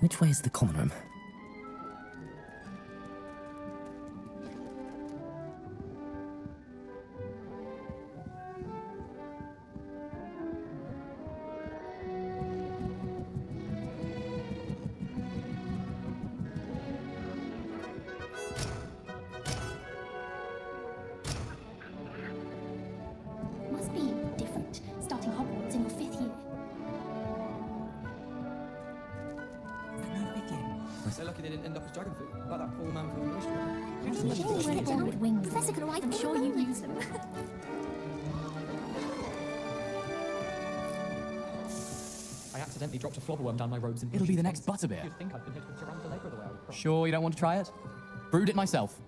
Which way is the common room? Must be different, starting Hogwarts in your 5th year. They're lucky they didn't end up as dragon food, like that poor man from the ministry. They're born with wings. Professor could write. I'm sure you use them. I accidentally dropped a flobberworm down my robes and It'll be the next butterbeer. You'd think I'd been hit with Tarantula the way I would. Sure you don't want to try it? Brewed it myself.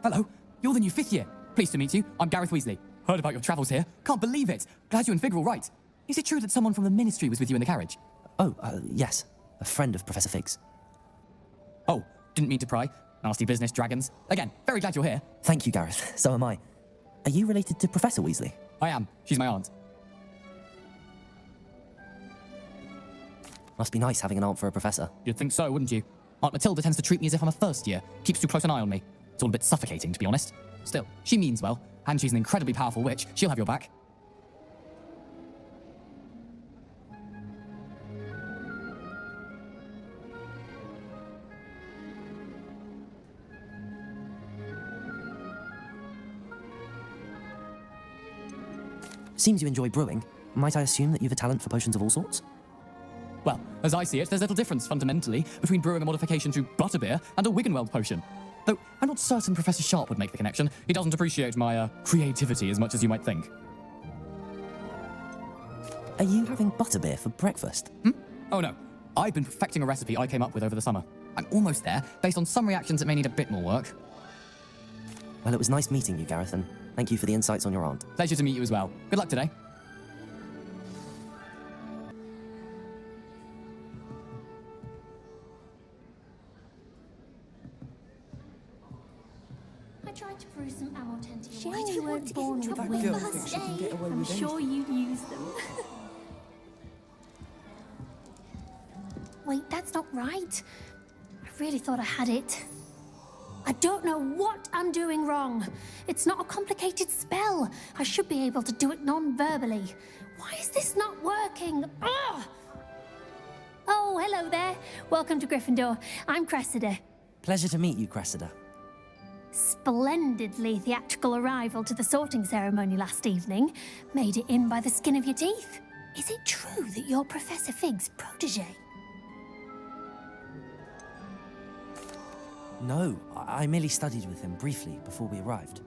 Hello, you're the new 5th year. Pleased to meet you. I'm Gareth Weasley. Heard about your travels here. Can't believe it. Glad you and Fig are all right. Is it true that someone from the Ministry was with you in the carriage? Oh, yes. A friend of Professor Fig's. Oh, didn't mean to pry. Nasty business, dragons. Again, very glad you're here. Thank you, Gareth. So am I. Are you related to Professor Weasley? I am. She's my aunt. Must be nice having an aunt for a professor. You'd think so, wouldn't you? Aunt Matilda tends to treat me as if I'm a first year. Keeps too close an eye on me. It's all a bit suffocating, to be honest. Still, she means well, and she's an incredibly powerful witch. She'll have your back. Seems you enjoy brewing. Might I assume that you have a talent for potions of all sorts? Well, as I see it, there's little difference fundamentally between brewing a modification to butterbeer and a Wiggenweld potion. Though I'm not certain Professor Sharp would make the connection. He doesn't appreciate my creativity as much as you might think. Are you having butterbeer for breakfast? Oh no, I've been perfecting a recipe I came up with over the summer. I'm almost there, based on some reactions that may need a bit more work. Well, it was nice meeting you, Gareth, and thank you for the insights on your aunt. Pleasure to meet you as well. Good luck today. I tried to brew some Amortentia. Sure, Why do you you weren't want born to with get wings. into Girl a thinks first she can day? get away I'm with sure you'd use them. Wait, that's not right. I really thought I had it. I don't know what I'm doing wrong. It's not a complicated spell. I should be able to do it non-verbally. Why is this not working? Ugh! Oh, hello there. Welcome to Gryffindor. I'm Cressida. Pleasure to meet you, Cressida. Splendidly theatrical arrival to the sorting ceremony last evening. Made it in by the skin of your teeth. Is it true that you're Professor Fig's protege? No, I merely studied with him briefly before we arrived.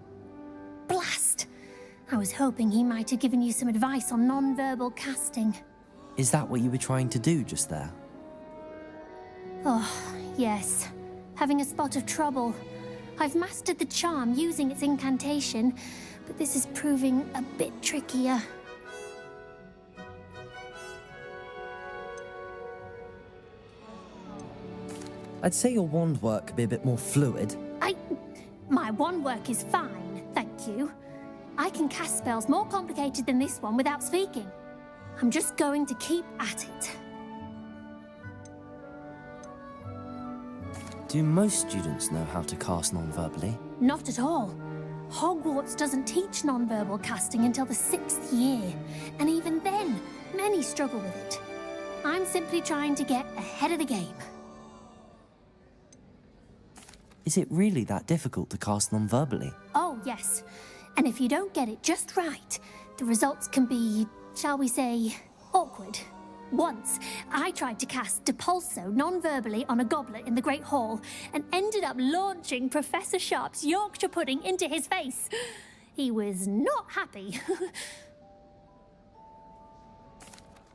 Blast! I was hoping he might have given you some advice on non-verbal casting. Is that what you were trying to do just there? Oh, yes. Having a spot of trouble. I've mastered the charm using its incantation, but this is proving a bit trickier. I'd say your wand work could be a bit more fluid. My wand work is fine, thank you. I can cast spells more complicated than this one without speaking. I'm just going to keep at it. Do most students know how to cast non-verbally? Not at all. Hogwarts doesn't teach non-verbal casting until the 6th year, and even then, many struggle with it. I'm simply trying to get ahead of the game. Is it really that difficult to cast non-verbally? Oh, yes. And if you don't get it just right, the results can be, shall we say, awkward. Once, I tried to cast Depulso non-verbally on a goblet in the Great Hall and ended up launching Professor Sharp's Yorkshire pudding into his face. He was not happy.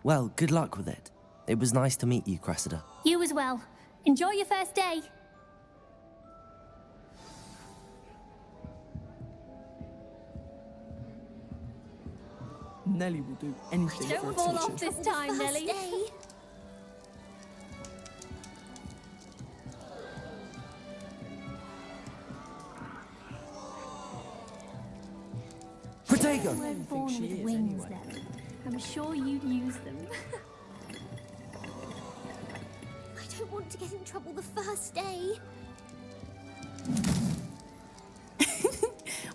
Well, good luck with it. It was nice to meet you, Cressida. You as well. Enjoy your first day. Nellie will do anything for Don't a fall teacher. off this time, Nellie. Protego! You weren't born she with is wings, anyway. though. I'm sure you'd use them. don't want to get in trouble the first day.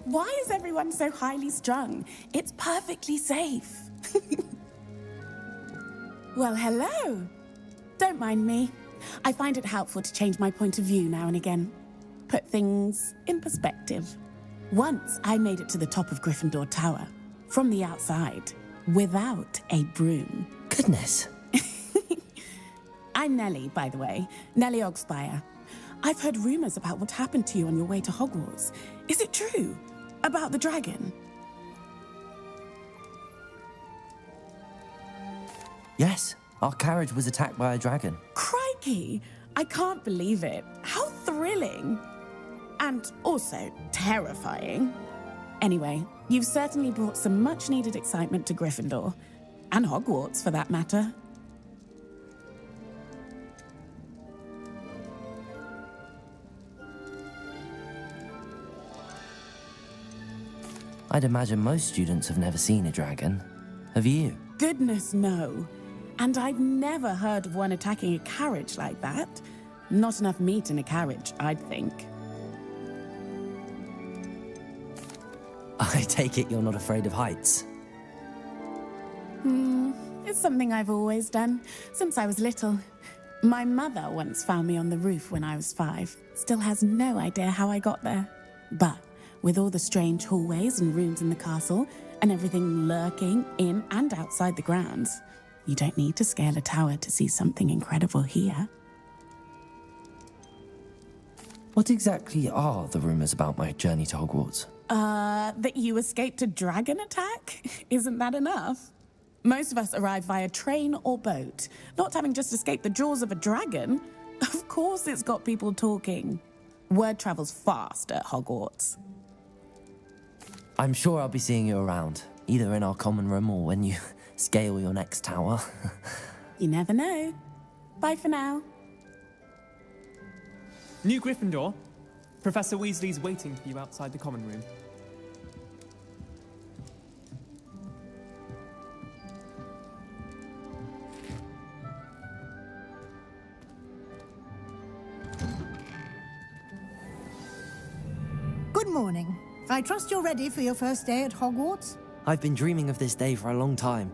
Why is everyone so highly strung? It's perfectly safe. Well, hello. Don't mind me. I find it helpful to change my point of view now and again. Put things in perspective. Once I made it to the top of Gryffindor Tower, from the outside, without a broom. Goodness. I'm Nellie, by the way. Nellie Ogspire. I've heard rumors about what happened to you on your way to Hogwarts. Is it true? About the dragon? Yes, our carriage was attacked by a dragon. Crikey! I can't believe it. How thrilling! And also terrifying. Anyway, you've certainly brought some much-needed excitement to Gryffindor. And Hogwarts, for that matter. I'd imagine most students have never seen a dragon. Have you? Goodness, no. And I've never heard of one attacking a carriage like that. Not enough meat in a carriage, I'd think. I take it you're not afraid of heights. It's something I've always done, since I was little. My mother once found me on the roof when I was 5. Still has no idea how I got there. But with all the strange hallways and rooms in the castle, and everything lurking in and outside the grounds, you don't need to scale a tower to see something incredible here. What exactly are the rumors about my journey to Hogwarts? That you escaped a dragon attack? Isn't that enough? Most of us arrive via train or boat, not having just escaped the jaws of a dragon. Of course it's got people talking. Word travels fast at Hogwarts. I'm sure I'll be seeing you around, either in our common room or when you scale your next tower. You never know. Bye for now. New Gryffindor. Professor Weasley's waiting for you outside the common room. Good morning. I trust you're ready for your first day at Hogwarts? I've been dreaming of this day for a long time.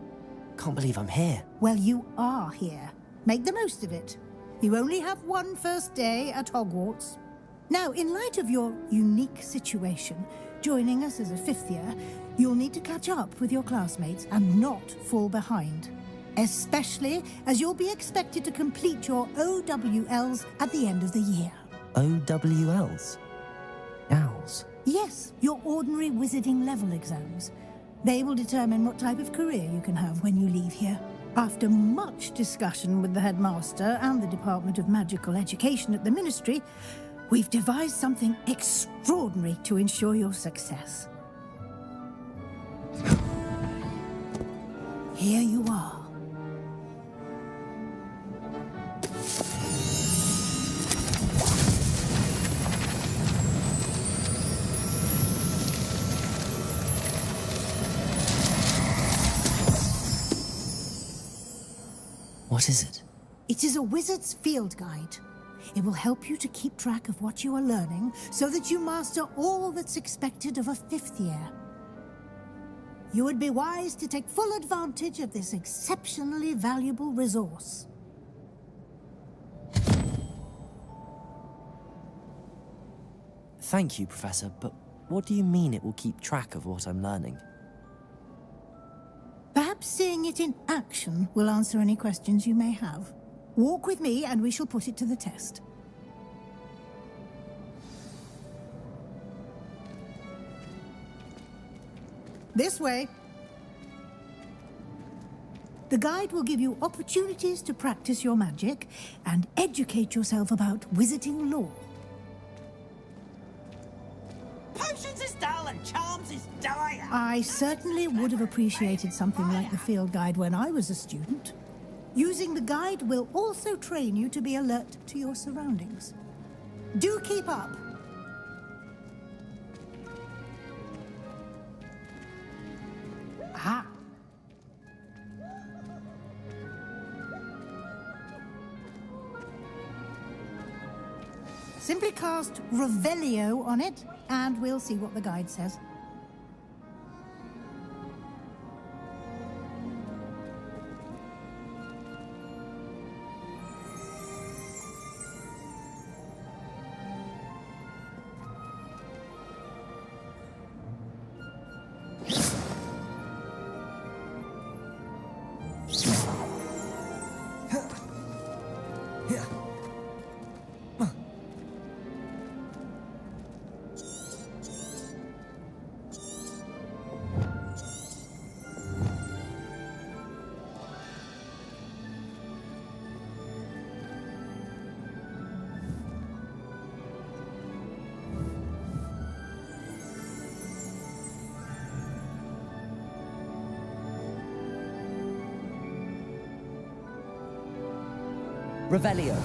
Can't believe I'm here. Well, you are here. Make the most of it. You only have one first day at Hogwarts. Now, in light of your unique situation, joining us as a 5th year, you'll need to catch up with your classmates and not fall behind. Especially as you'll be expected to complete your OWLs at the end of the year. OWLs? Owls? Yes, your ordinary wizarding level exams. They will determine what type of career you can have when you leave here. After much discussion with the headmaster and the Department of Magical Education at the Ministry, we've devised something extraordinary to ensure your success. Here you are. What is it? It is a wizard's field guide. It will help you to keep track of what you are learning so that you master all that's expected of a 5th year. You would be wise to take full advantage of this exceptionally valuable resource. Thank you, Professor, but what do you mean it will keep track of what I'm learning? Perhaps seeing it in action will answer any questions you may have. Walk with me and we shall put it to the test. This way. The guide will give you opportunities to practice your magic and educate yourself about wizarding lore. Potions is dull and charms is dire. I certainly would have appreciated something like the field guide when I was a student. Using the guide will also train you to be alert to your surroundings. Do keep up. Ah. Simply cast Revelio on it, and we'll see what the guide says. Revelio.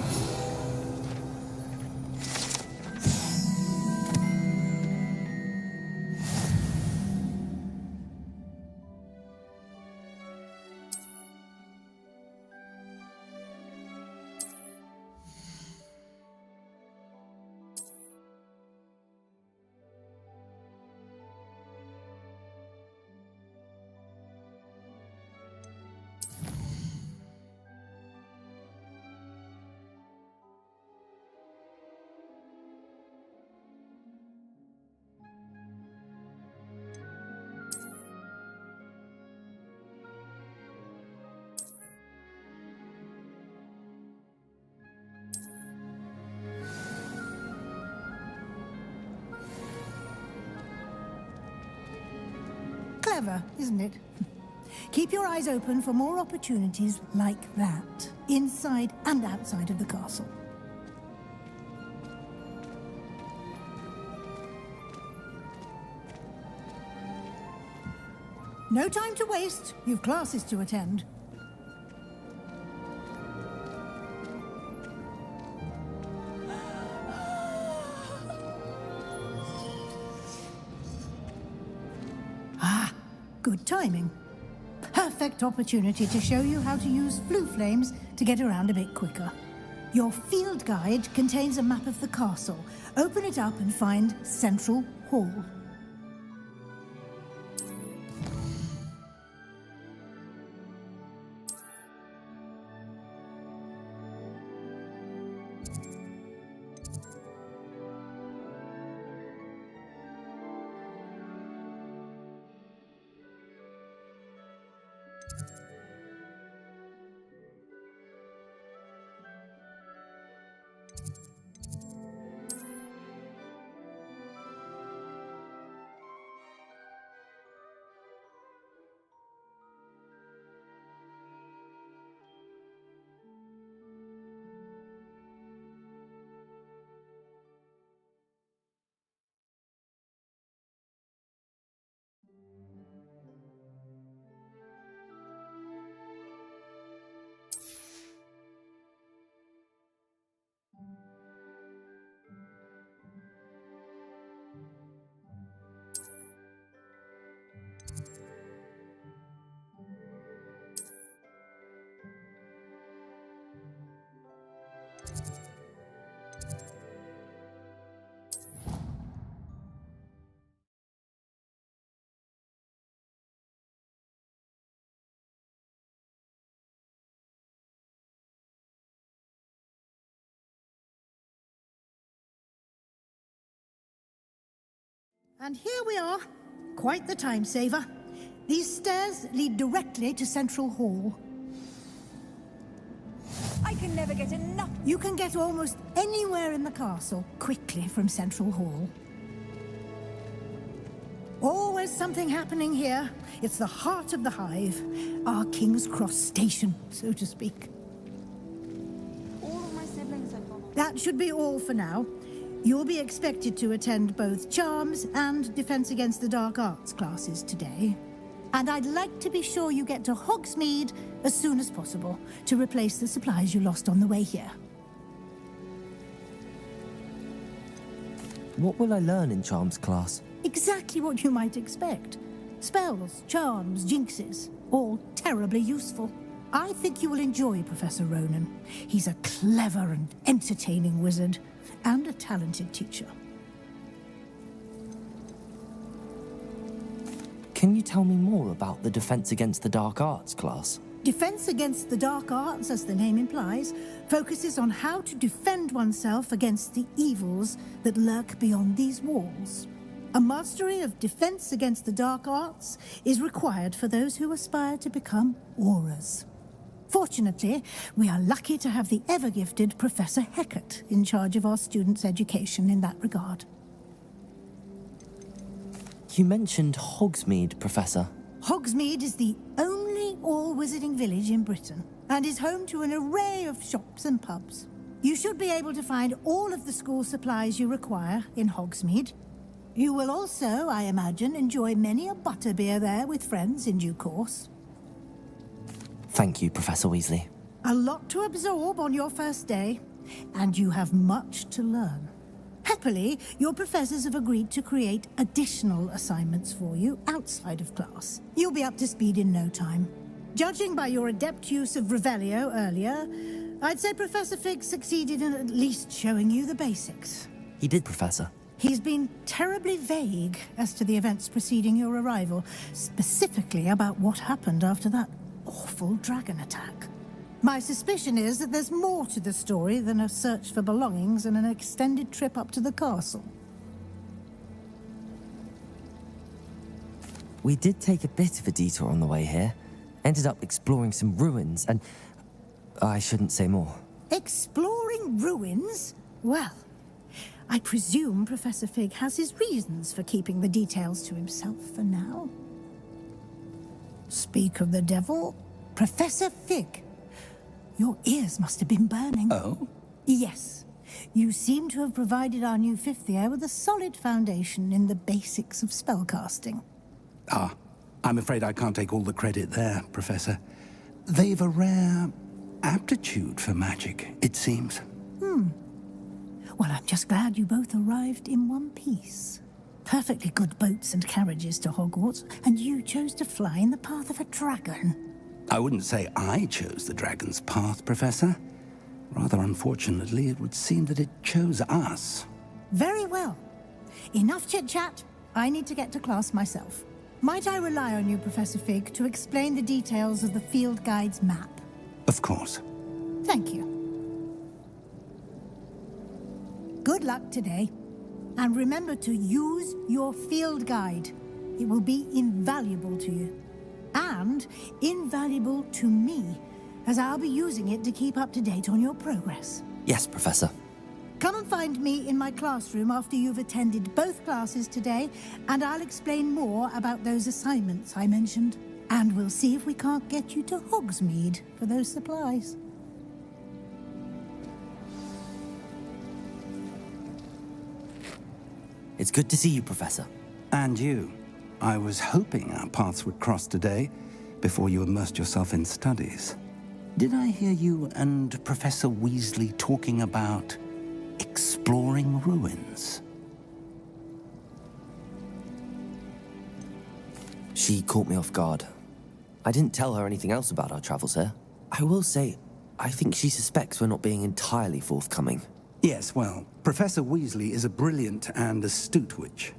Clever, isn't it? Keep your eyes open for more opportunities like that, inside and outside of the castle. No time to waste. You've classes to attend. Good timing. Perfect opportunity to show you how to use flue flames to get around a bit quicker. Your field guide contains a map of the castle. Open it up and find Central Hall. And here we are. Quite the time saver. These stairs lead directly to Central Hall. I can never get enough. You can get almost anywhere in the castle quickly from Central Hall. Always something happening here. It's the heart of the hive. Our King's Cross station, so to speak. All of my siblings have gone. That should be all for now. You'll be expected to attend both Charms and Defense Against the Dark Arts classes today. And I'd like to be sure you get to Hogsmeade as soon as possible to replace the supplies you lost on the way here. What will I learn in Charms class? Exactly what you might expect. Spells, charms, jinxes, all terribly useful. I think you will enjoy Professor Ronan. He's a clever and entertaining wizard, and a talented teacher. Can you tell me more about the Defense Against the Dark Arts class? Defense Against the Dark Arts, as the name implies, focuses on how to defend oneself against the evils that lurk beyond these walls. A mastery of Defense Against the Dark Arts is required for those who aspire to become auras. Fortunately, we are lucky to have the ever-gifted Professor Heckert in charge of our students' education in that regard. You mentioned Hogsmeade, Professor. Hogsmeade is the only all-wizarding village in Britain, and is home to an array of shops and pubs. You should be able to find all of the school supplies you require in Hogsmeade. You will also, I imagine, enjoy many a butterbeer there with friends in due course. Thank you, Professor Weasley. A lot to absorb on your first day, and you have much to learn. Happily, your professors have agreed to create additional assignments for you outside of class. You'll be up to speed in no time. Judging by your adept use of Revelio earlier, I'd say Professor Fig succeeded in at least showing you the basics. He did, Professor. He's been terribly vague as to the events preceding your arrival, specifically about what happened after that awful dragon attack. My suspicion is that there's more to the story than a search for belongings and an extended trip up to the castle. We did take a bit of a detour on the way here. Ended up exploring some ruins and... I shouldn't say more. Exploring ruins? Well, I presume Professor Fig has his reasons for keeping the details to himself for now. Speak of the devil, Professor Fig. Your ears must have been burning. Oh? Yes. You seem to have provided our new fifth year with a solid foundation in the basics of spellcasting. Ah, I'm afraid I can't take all the credit there, Professor. They've a rare aptitude for magic, it seems. Well, I'm just glad you both arrived in one piece. Perfectly good boats and carriages to Hogwarts, and you chose to fly in the path of a dragon. I wouldn't say I chose the dragon's path, Professor. Rather unfortunately, it would seem that it chose us. Very well. Enough chit-chat. I need to get to class myself. Might I rely on you, Professor Fig, to explain the details of the field guide's map? Of course. Thank you. Good luck today. And remember to use your field guide. It will be invaluable to you. And invaluable to me, as I'll be using it to keep up to date on your progress. Yes, Professor. Come and find me in my classroom after you've attended both classes today, and I'll explain more about those assignments I mentioned. And we'll see if we can't get you to Hogsmeade for those supplies. It's good to see you, Professor. And you. I was hoping our paths would cross today, before you immersed yourself in studies. Did I hear you and Professor Weasley talking about exploring ruins? She caught me off guard. I didn't tell her anything else about our travels here. I will say, I think she suspects we're not being entirely forthcoming. Yes, well, Professor Weasley is a brilliant and astute witch.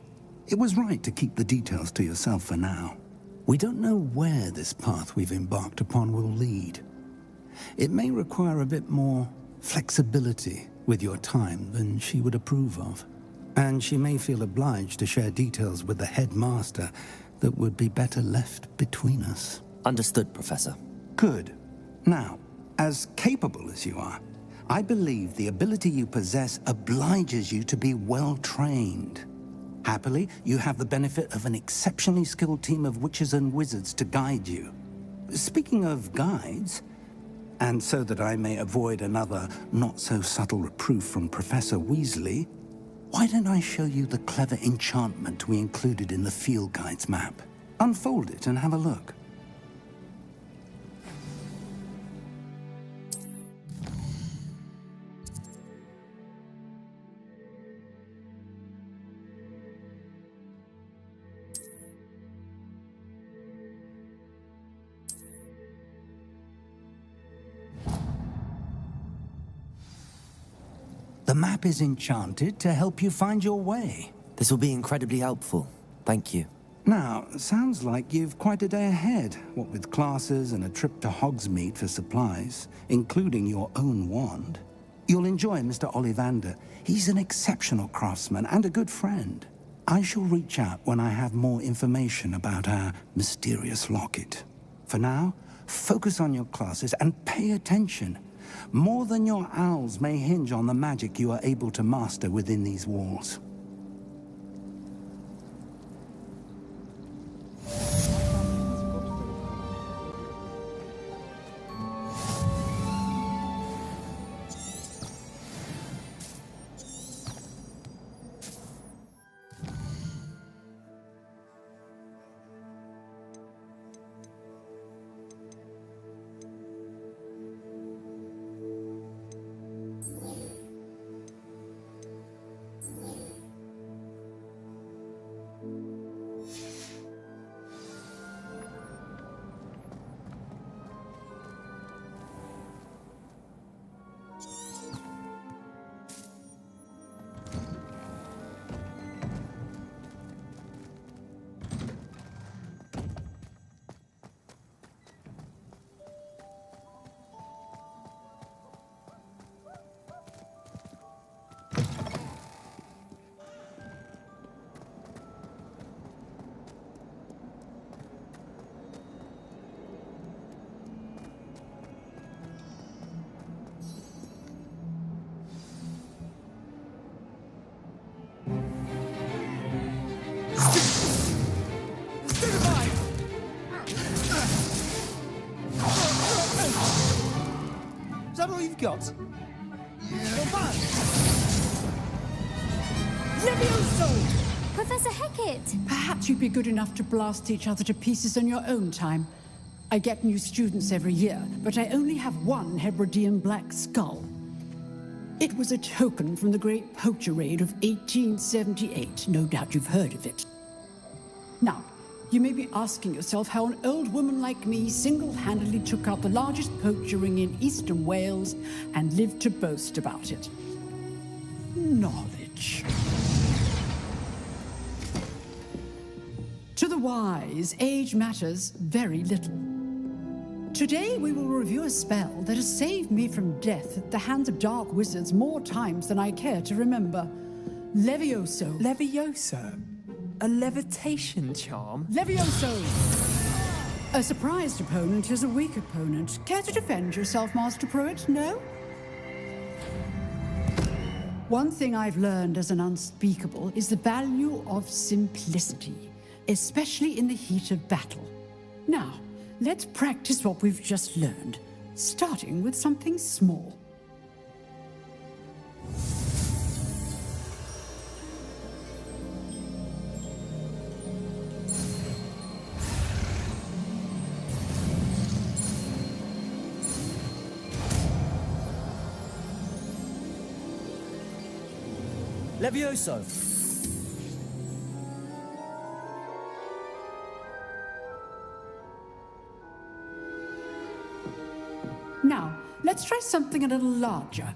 It was right to keep the details to yourself for now. We don't know where this path we've embarked upon will lead. It may require a bit more flexibility with your time than she would approve of. And she may feel obliged to share details with the headmaster that would be better left between us. Understood, Professor. Good. Now, as capable as you are, I believe the ability you possess obliges you to be well-trained. Happily, you have the benefit of an exceptionally skilled team of witches and wizards to guide you. Speaking of guides, and so that I may avoid another not-so-subtle reproof from Professor Weasley, why don't I show you the clever enchantment we included in the field guide's map? Unfold it and have a look. The map is enchanted to help you find your way. This will be incredibly helpful. Thank you. Now, sounds like you've quite a day ahead, what with classes and a trip to Hogsmeade for supplies, including your own wand. You'll enjoy Mr. Ollivander. He's an exceptional craftsman and a good friend. I shall reach out when I have more information about our mysterious locket. For now, focus on your classes and pay attention. More than your owls may hinge on the magic you are able to master within these walls. Is that all you've got? Not bad. Levioso! Professor Hecat! Perhaps you'd be good enough to blast each other to pieces on your own time. I get new students every year, but I only have one Hebridean black skull. It was a token from the Great Poacher Raid of 1878. No doubt you've heard of it. Now, you may be asking yourself how an old woman like me single-handedly took out the largest poacher ring in eastern Wales and lived to boast about it. Knowledge. To the wise, age matters very little. Today we will review a spell that has saved me from death at the hands of dark wizards more times than I care to remember. Levioso. Levioso? A levitation charm? Levioso! A surprised opponent is a weak opponent. Care to defend yourself, Master Pruitt? No? One thing I've learned as an unspeakable is the value of simplicity, especially in the heat of battle. Now, let's practice what we've just learned, starting with something small. Levioso! Now, let's try something a little larger.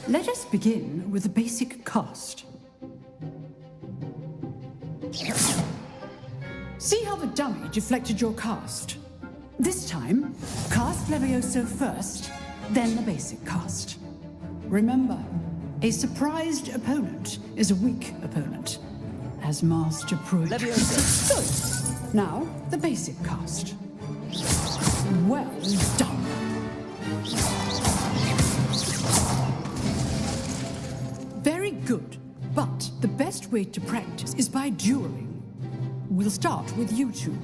Let us begin with the basic cast. See how the dummy deflected your cast? This time, cast Levioso first, then the basic cast. Remember, a surprised opponent is a weak opponent, as Master Pruitt. Levioso! Good. Now, the basic cast. Well done. Very good, but the best way to practice is by dueling. We'll start with you two.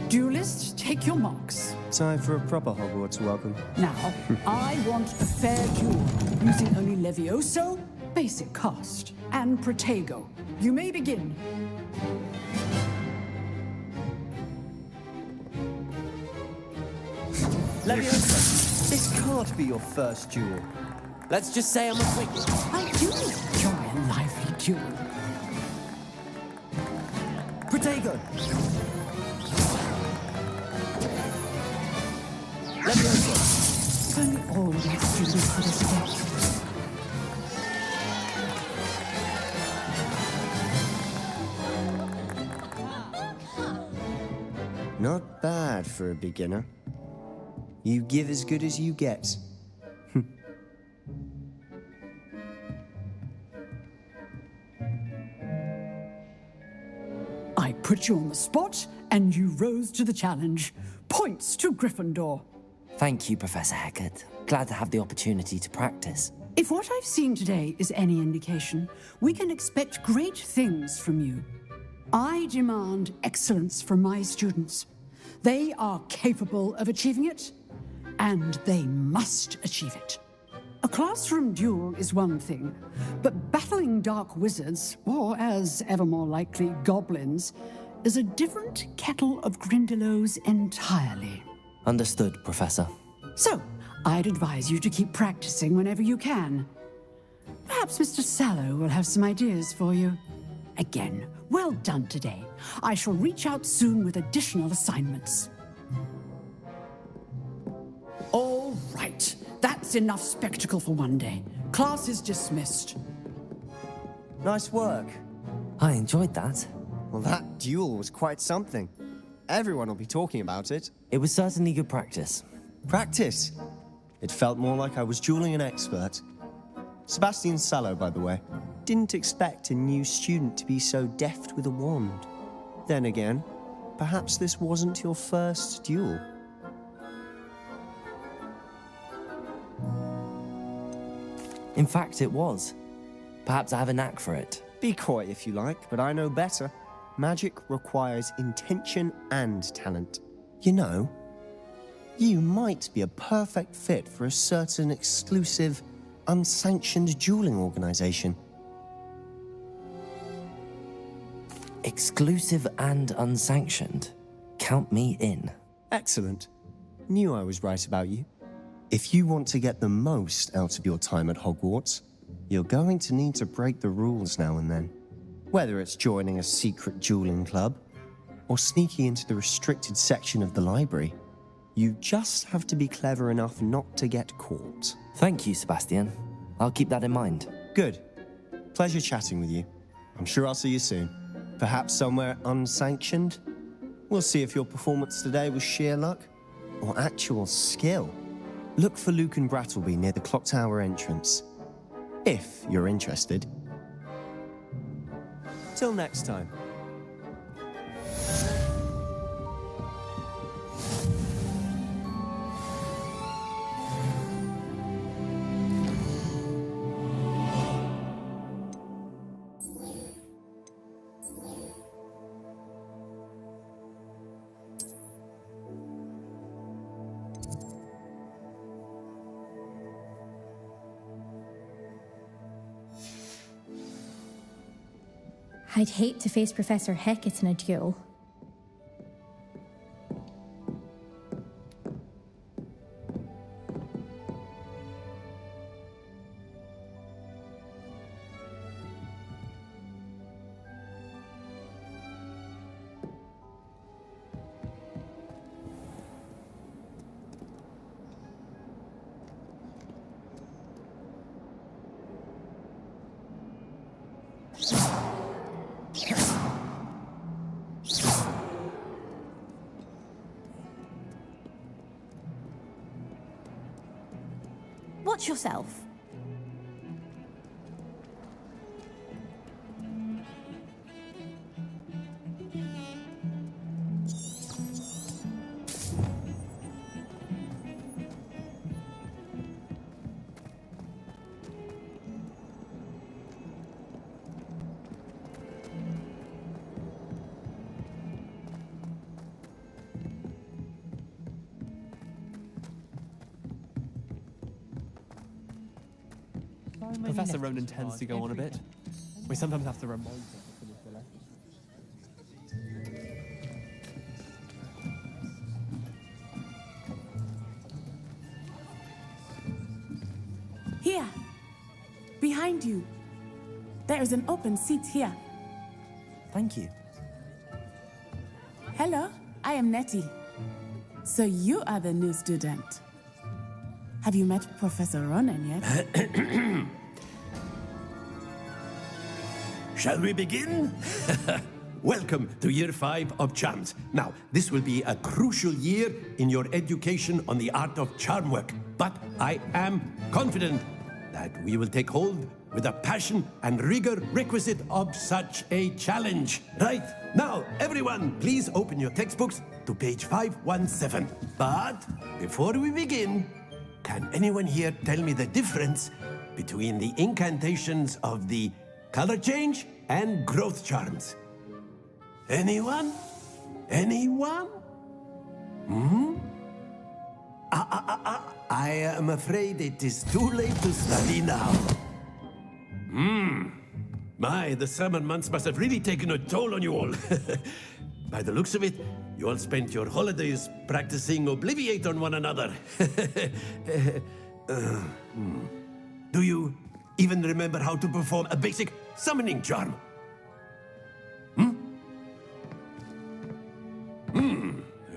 Duelists, take your marks. Time for a proper Hogwarts welcome. Now, I want a fair duel, using only Levioso, basic cast, and Protego. You may begin. Leviosa, this can't be your first duel. Let's just say I'm a quick. I do enjoy a lively duel. Protego! Leviosa! If only all my students could escape. Not bad for a beginner. You give as good as you get. I put you on the spot, and you rose to the challenge. Points to Gryffindor. Thank you, Professor Hecat. Glad to have the opportunity to practice. If what I've seen today is any indication, we can expect great things from you. I demand excellence from my students. They are capable of achieving it, and they must achieve it. A classroom duel is one thing, but battling dark wizards, or as ever more likely, goblins, is a different kettle of Grindylows entirely. Understood, Professor. So, I'd advise you to keep practicing whenever you can. Perhaps Mr. Sallow will have some ideas for you. Again, well done today. I shall reach out soon with additional assignments. All right, that's enough spectacle for one day. Class is dismissed. Nice work. I enjoyed that. Well, that duel was quite something. Everyone will be talking about it. It was certainly good practice. Practice? It felt more like I was dueling an expert. Sebastian Sallow, by the way. Didn't expect a new student to be so deft with a wand. Then again, perhaps this wasn't your first duel. In fact, it was. Perhaps I have a knack for it. Be coy if you like, but I know better. Magic requires intention and talent. You know, you might be a perfect fit for a certain exclusive, unsanctioned dueling organization. Exclusive and unsanctioned. Count me in. Excellent. Knew I was right about you. If you want to get the most out of your time at Hogwarts, you're going to need to break the rules now and then. Whether it's joining a secret dueling club, or sneaking into the restricted section of the library, you just have to be clever enough not to get caught. Thank you, Sebastian. I'll keep that in mind. Good. Pleasure chatting with you. I'm sure I'll see you soon. Perhaps somewhere unsanctioned? We'll see if your performance today was sheer luck or actual skill. Look for Luke and Brattleby near the clock tower entrance. If you're interested. Till next time. I'd hate to face Professor Hecat in a duel. Watch yourself. Professor Ronan tends to go on a bit. We sometimes have to remind him to finish the lesson. Here. Behind you. There is an open seat here. Thank you. Hello, I am Nettie. So you are the new student. Have you met Professor Ronan yet? Shall we begin? Welcome to Year 5 of Charms. Now, this will be a crucial year in your education on the art of charm work. But I am confident that we will take hold with the passion and rigor requisite of such a challenge. Right, now, everyone, please open your textbooks to page 517. But before we begin, can anyone here tell me the difference between the incantations of the color change and growth charms? Anyone? Anyone? I am afraid it is too late to study now. My, the summer months must have really taken a toll on you all. By the looks of it, you all spent your holidays practicing Obliviate on one another. Do you even remember how to perform a basic summoning charm?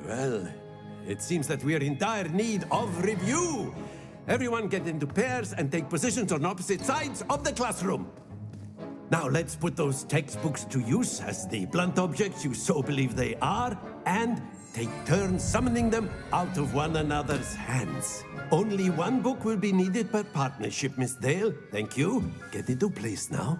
Well, it seems that we are in dire need of review. Everyone get into pairs and take positions on opposite sides of the classroom. Now let's put those textbooks to use as the blunt objects you so believe they are, and take turns summoning them out of one another's hands. Only one book will be needed per partnership, Miss Dale. Thank you. Get into place now.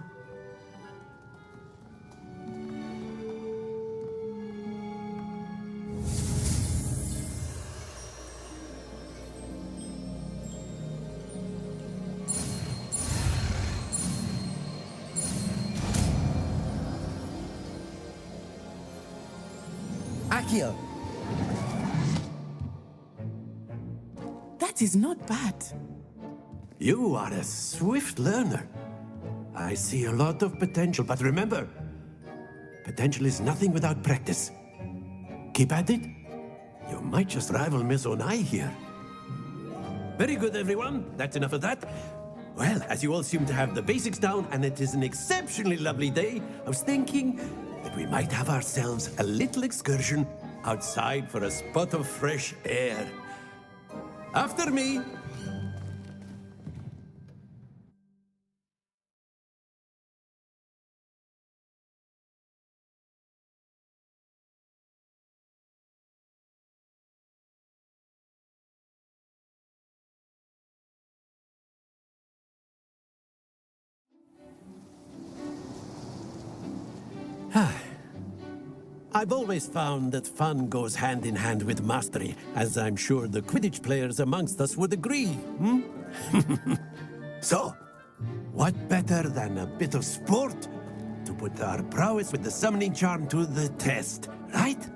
Accio! That is not bad. You are a swift learner. I see a lot of potential, but remember, potential is nothing without practice. Keep at it. You might just rival Miss Onai here. Very good, everyone. That's enough of that. Well, as you all seem to have the basics down, and it is an exceptionally lovely day, I was thinking that we might have ourselves a little excursion outside for a spot of fresh air. After me. I've always found that fun goes hand in hand with mastery, as I'm sure the Quidditch players amongst us would agree, So, what better than a bit of sport to put our prowess with the summoning charm to the test, right?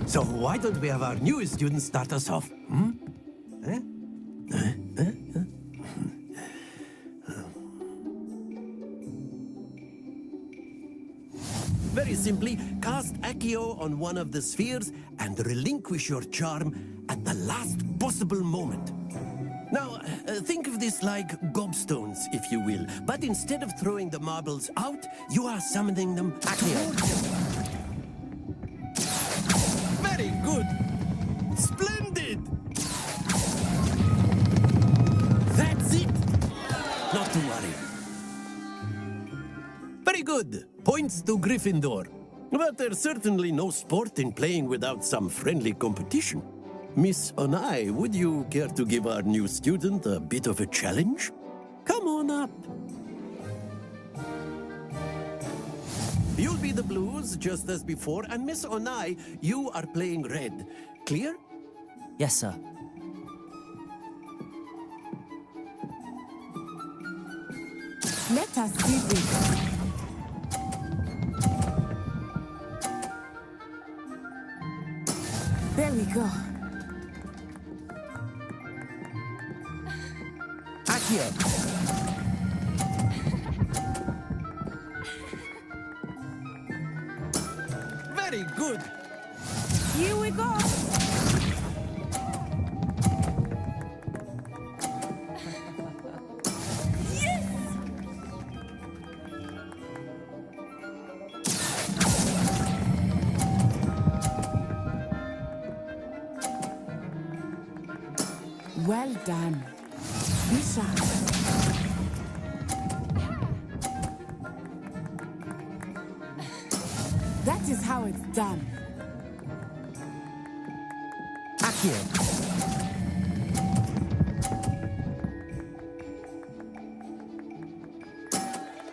So why don't we have our newest student start us off? Very simply, cast Accio on one of the spheres and relinquish your charm at the last possible moment. Now, think of this like gobstones, if you will, but instead of throwing the marbles out, you are summoning them towards you. Very good! Splendid! That's it! Not to worry. Very good. Points to Gryffindor. But there's certainly no sport in playing without some friendly competition. Miss Onai, would you care to give our new student a bit of a challenge? Come on up. You'll be the blues, just as before, and Miss Onai, you are playing red. Clear? Yes, sir. Let us see this. There we go. Accio! good. Here we go. Well done. Be sharp. That is how it's done. Accio.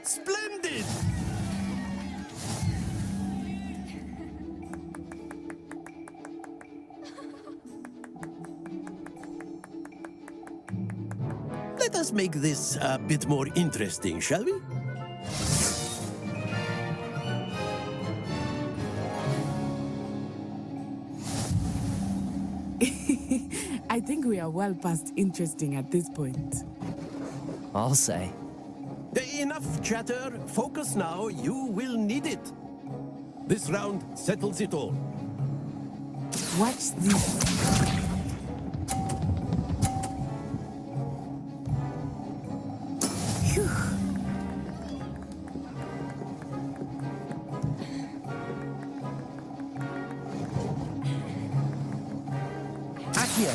Splendid! Let us make this a bit more interesting, shall we? I think we are well past interesting at this point. I'll say. Enough chatter. Focus now. You will need it. This round settles it all. Watch this. Phew. Accio.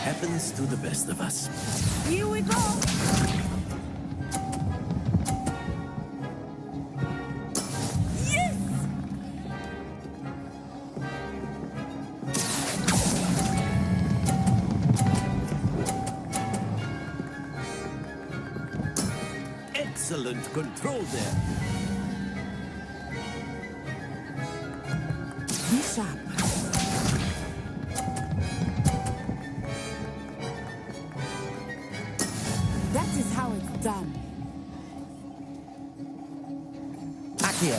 Happens to the best of us. Here we go. Yes! Excellent control there. Be sharp. That is how it's done. Accio.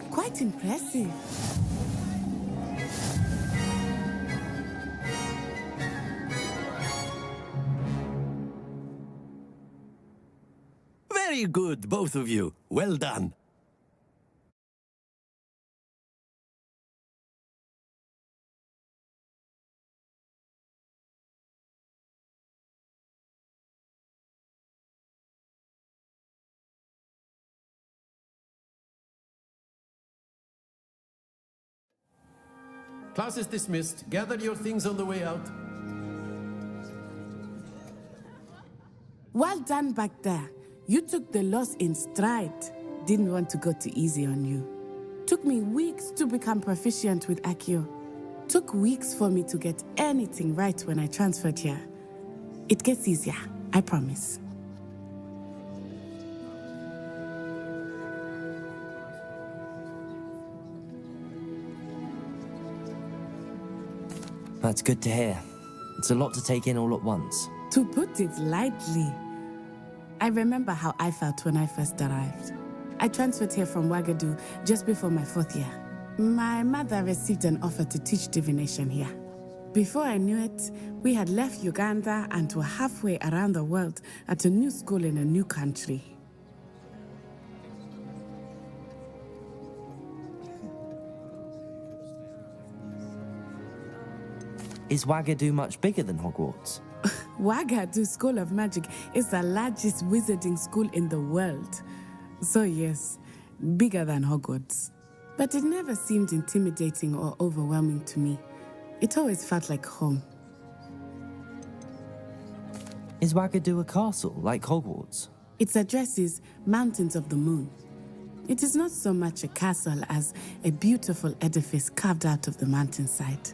Quite impressive. Very good, both of you. Well done. Class is dismissed. Gather your things on the way out. Well done back there. You took the loss in stride. Didn't want to go too easy on you. Took me weeks to become proficient with Accio. Took weeks for me to get anything right when I transferred here. It gets easier, I promise. That's good to hear. It's a lot to take in all at once. To put it lightly, I remember how I felt when I first arrived. I transferred here from Ouagadougou just before my 4th year. My mother received an offer to teach divination here. Before I knew it, we had left Uganda and were halfway around the world at a new school in a new country. Is Ouagadougou much bigger than Hogwarts? Ouagadougou School of Magic is the largest wizarding school in the world. So yes, bigger than Hogwarts. But it never seemed intimidating or overwhelming to me. It always felt like home. Is Ouagadougou a castle, like Hogwarts? Its address is Mountains of the Moon. It is not so much a castle as a beautiful edifice carved out of the mountainside.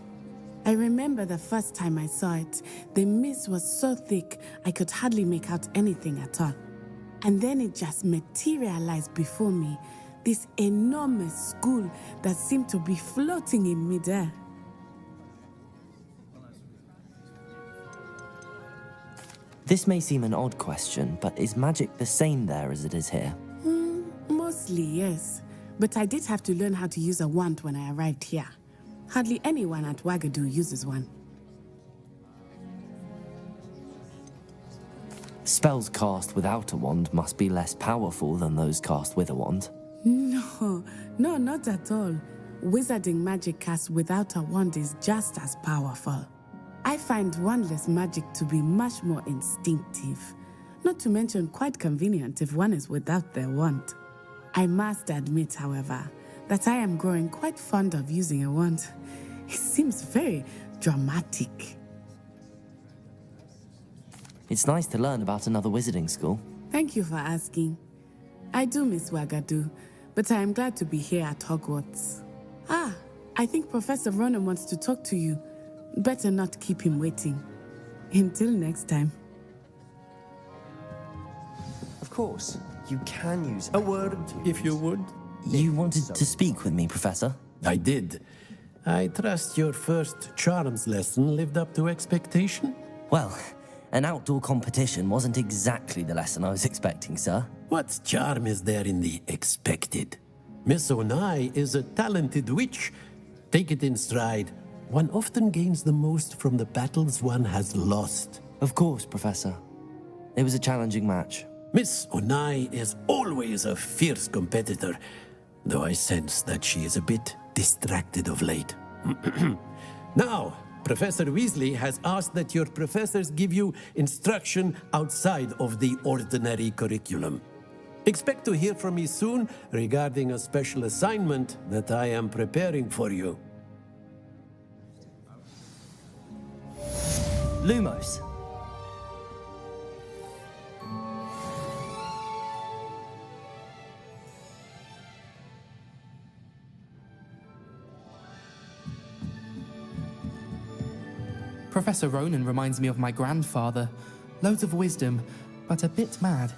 I remember the first time I saw it, the mist was so thick I could hardly make out anything at all. And then it just materialized before me, this enormous school that seemed to be floating in midair. This may seem an odd question, but is magic the same there as it is here? Mostly, yes. But I did have to learn how to use a wand when I arrived here. Hardly anyone at Ouagadougou uses one. Spells cast without a wand must be less powerful than those cast with a wand. No, not at all. Wizarding magic cast without a wand is just as powerful. I find wandless magic to be much more instinctive. Not to mention quite convenient if one is without their wand. I must admit, however, that I am growing quite fond of using a wand. It seems very dramatic. It's nice to learn about another wizarding school. Thank you for asking. I do miss Wagadu, but I am glad to be here at Hogwarts. I think Professor Ronan wants to talk to you. Better not keep him waiting. Until next time. Of course, you can use a word, if you would. You wanted to speak with me, Professor? I did. I trust your first charms lesson lived up to expectation? Well, an outdoor competition wasn't exactly the lesson I was expecting, sir. What charm is there in the expected? Miss Onai is a talented witch. Take it in stride. One often gains the most from the battles one has lost. Of course, Professor. It was a challenging match. Miss Onai is always a fierce competitor, though I sense that she is a bit distracted of late. Now, Professor Weasley has asked that your professors give you instruction outside of the ordinary curriculum. Expect to hear from me soon regarding a special assignment that I am preparing for you. Lumos. Professor Ronan reminds me of my grandfather. Loads of wisdom, but a bit mad.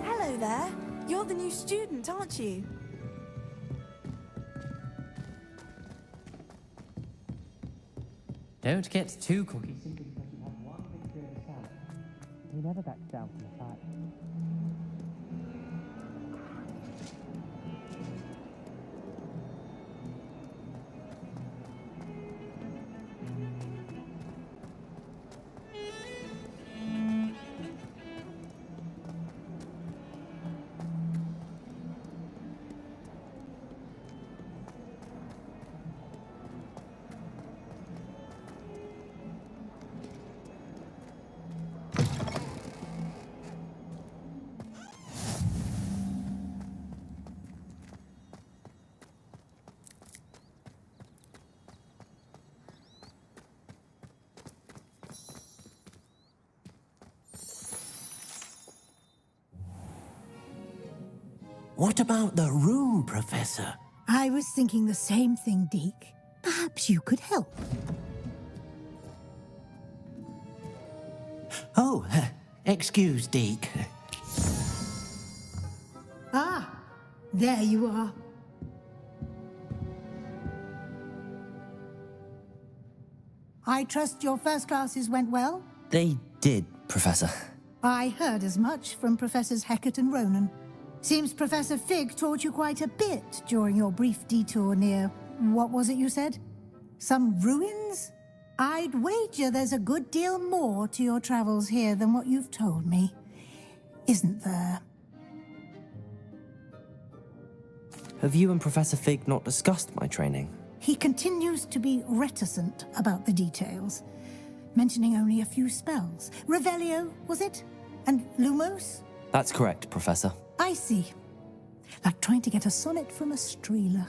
Hello there. You're the new student, aren't you? Don't get too cocky simply because you have one big dirty salad. He never backs down from the fight. What about the room, Professor? I was thinking the same thing, Deke. Perhaps you could help. Oh, excuse, Deke. Ah, there you are. I trust your first classes went well? They did, Professor. I heard as much from Professors Hecat and Ronan. Seems Professor Fig taught you quite a bit during your brief detour near... what was it you said? Some ruins? I'd wager there's a good deal more to your travels here than what you've told me. Isn't there? Have you and Professor Fig not discussed my training? He continues to be reticent about the details, mentioning only a few spells. Revelio, was it? And Lumos? That's correct, Professor. I see. Like trying to get a sonnet from a streeler.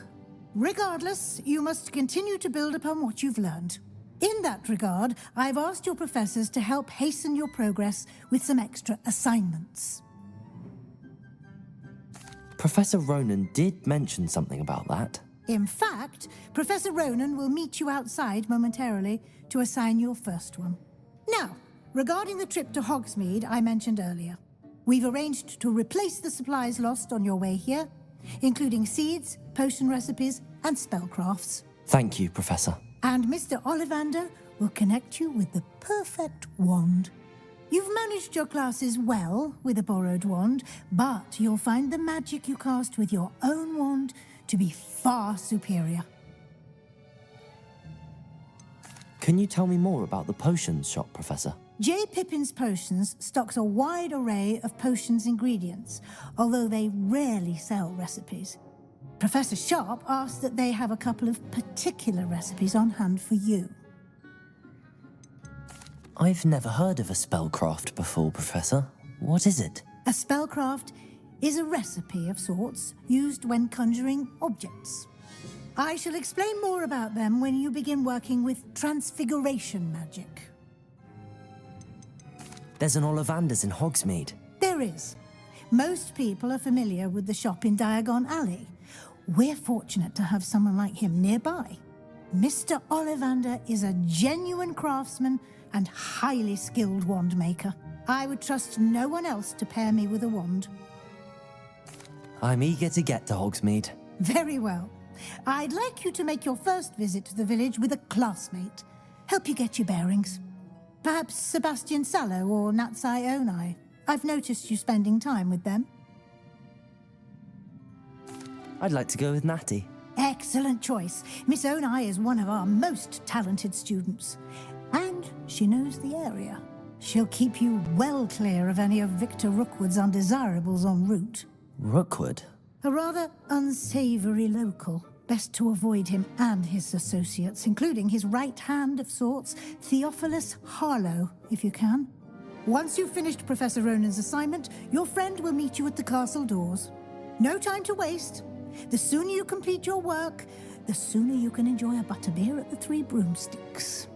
Regardless, you must continue to build upon what you've learned. In that regard, I've asked your professors to help hasten your progress with some extra assignments. Professor Ronan did mention something about that. In fact, Professor Ronan will meet you outside momentarily to assign your first one. Now, regarding the trip to Hogsmeade I mentioned earlier. We've arranged to replace the supplies lost on your way here, including seeds, potion recipes, and spellcrafts. Thank you, Professor. And Mr. Ollivander will connect you with the perfect wand. You've managed your classes well with a borrowed wand, but you'll find the magic you cast with your own wand to be far superior. Can you tell me more about the potions shop, Professor? J. Pippin's Potions stocks a wide array of potions ingredients, although they rarely sell recipes. Professor Sharp asked that they have a couple of particular recipes on hand for you. I've never heard of a spellcraft before, Professor. What is it? A spellcraft is a recipe of sorts used when conjuring objects. I shall explain more about them when you begin working with transfiguration magic. There's an Ollivander's in Hogsmeade. There is. Most people are familiar with the shop in Diagon Alley. We're fortunate to have someone like him nearby. Mr. Ollivander is a genuine craftsman and highly skilled wand maker. I would trust no one else to pair me with a wand. I'm eager to get to Hogsmeade. Very well. I'd like you to make your first visit to the village with a classmate. Help you get your bearings. Perhaps Sebastian Sallow or Natsai Onai. I've noticed you spending time with them. I'd like to go with Natty. Excellent choice. Miss Onai is one of our most talented students. And she knows the area. She'll keep you well clear of any of Victor Rookwood's undesirables en route. Rookwood? A rather unsavory local. Best to avoid him and his associates, including his right hand of sorts, Theophilus Harlow, if you can. Once you've finished Professor Ronan's assignment, your friend will meet you at the castle doors. No time to waste. The sooner you complete your work, the sooner you can enjoy a butterbeer at the Three Broomsticks.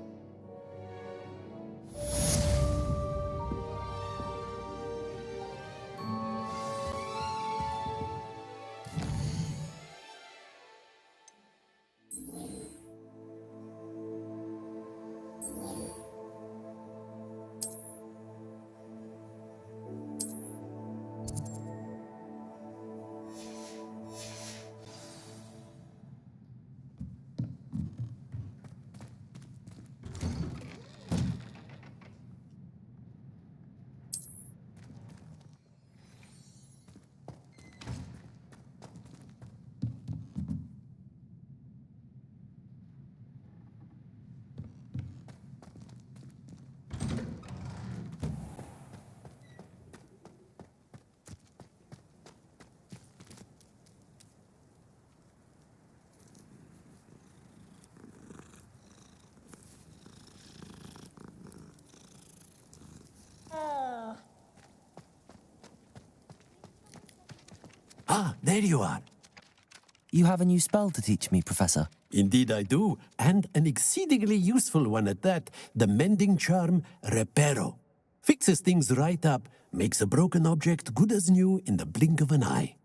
Ah, there you are. You have a new spell to teach me, Professor. Indeed I do, and an exceedingly useful one at that, the mending charm Reparo. Fixes things right up, makes a broken object good as new in the blink of an eye.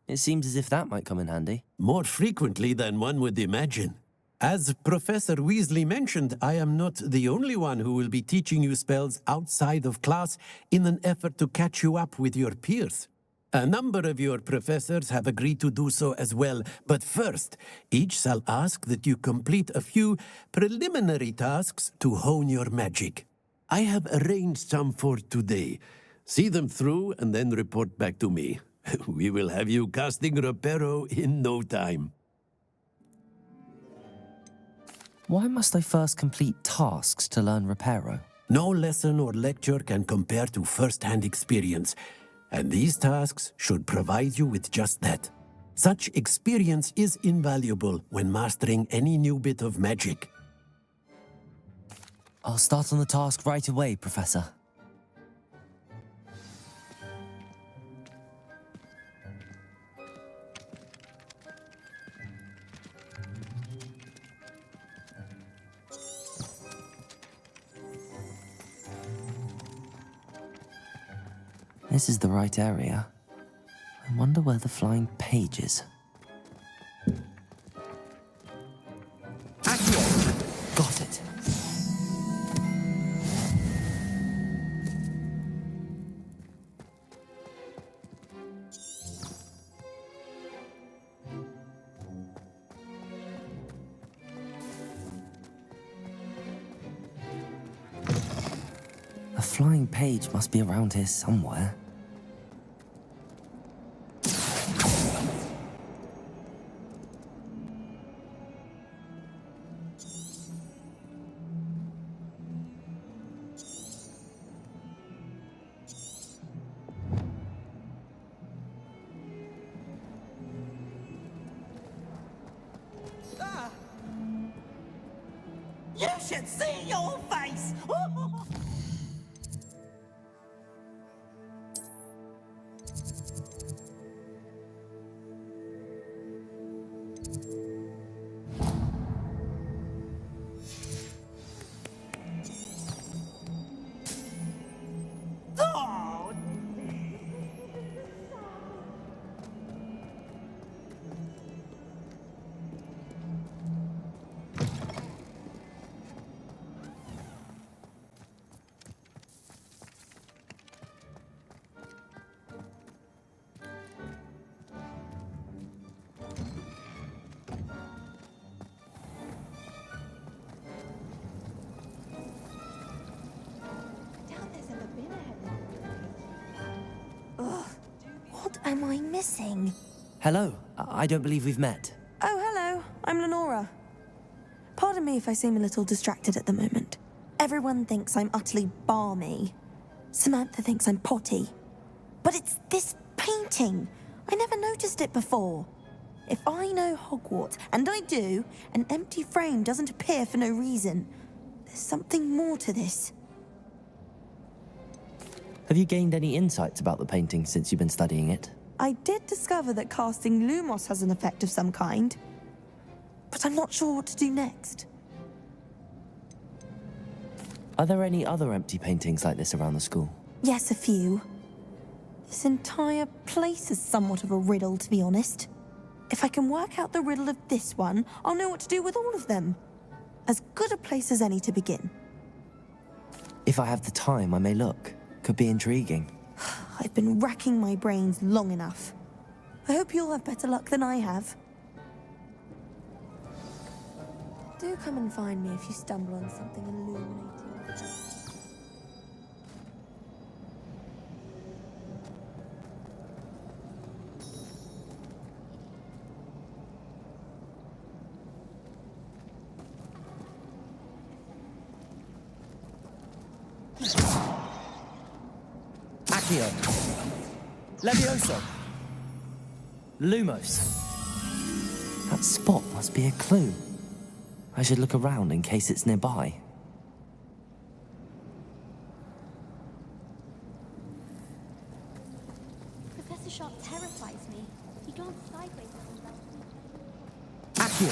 It seems as if that might come in handy. More frequently than one would imagine. As Professor Weasley mentioned, I am not the only one who will be teaching you spells outside of class in an effort to catch you up with your peers. A number of your professors have agreed to do so as well, but first, each shall ask that you complete a few preliminary tasks to hone your magic. I have arranged some for today. See them through and then report back to me. We will have you casting Reparo in no time. Why must I first complete tasks to learn Reparo? No lesson or lecture can compare to first-hand experience. And these tasks should provide you with just that. Such experience is invaluable when mastering any new bit of magic. I'll start on the task right away, Professor. This is the right area. I wonder where the flying page is. Got it. flying page must be around here somewhere. You should see your face! Oh, What am I missing? Hello, I don't believe we've met. Oh, hello. I'm Lenora. Pardon me if I seem a little distracted at the moment. Everyone thinks I'm utterly balmy. Samantha thinks I'm potty. But it's this painting. I never noticed it before. If I know Hogwarts, and I do, an empty frame doesn't appear for no reason. There's something more to this. Have you gained any insights about the painting since you've been studying it? I did discover that casting Lumos has an effect of some kind, but I'm not sure what to do next. Are there any other empty paintings like this around the school? Yes, a few. This entire place is somewhat of a riddle, to be honest. If I can work out the riddle of this one, I'll know what to do with all of them. As good a place as any to begin. If I have the time, I may look. Could be intriguing. I've been racking my brains long enough. I hope you'll have better luck than I have. Do come and find me if you stumble on something illuminating. Accio. Levioso. Lumos. That spot must be a clue. I should look around in case it's nearby. Professor Sharp terrifies me. He glanced sideways at me. Accio.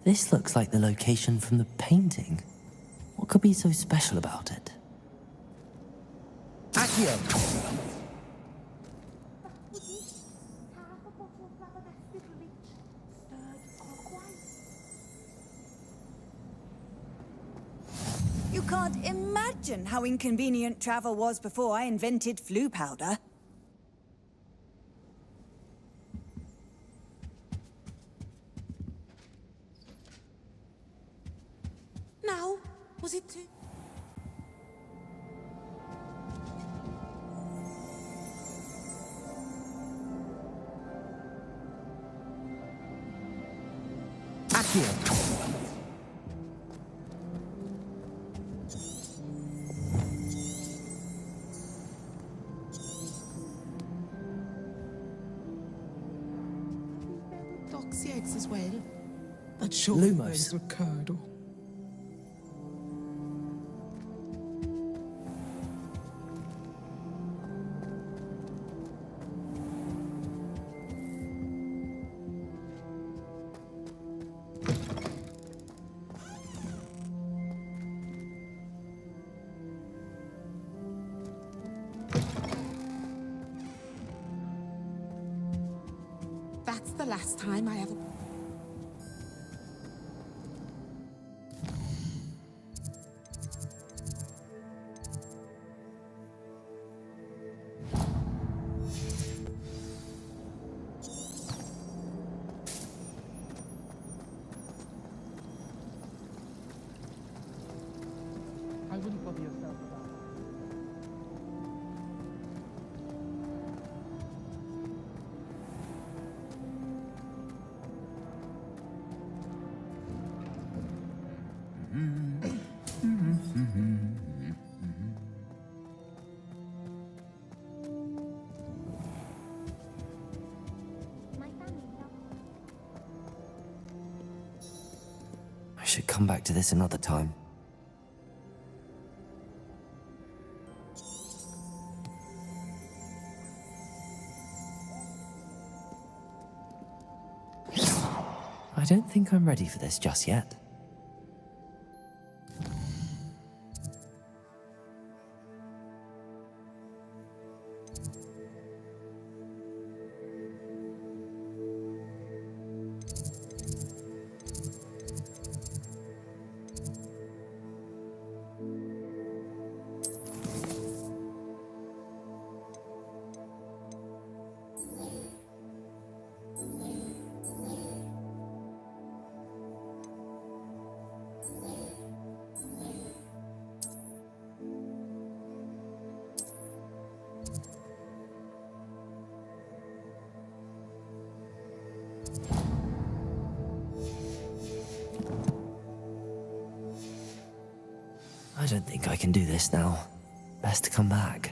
This looks like the location from the painting. What could be so special about it? Accio! You can't imagine how inconvenient travel was before I invented flu powder. Now, was it too... Accio! sure Lumos. those occurred or... That's the last time I ever... I wouldn't bother yourself about that. I should come back to this another time. I don't think I'm ready for this just yet. I don't think I can do this now. Best to come back.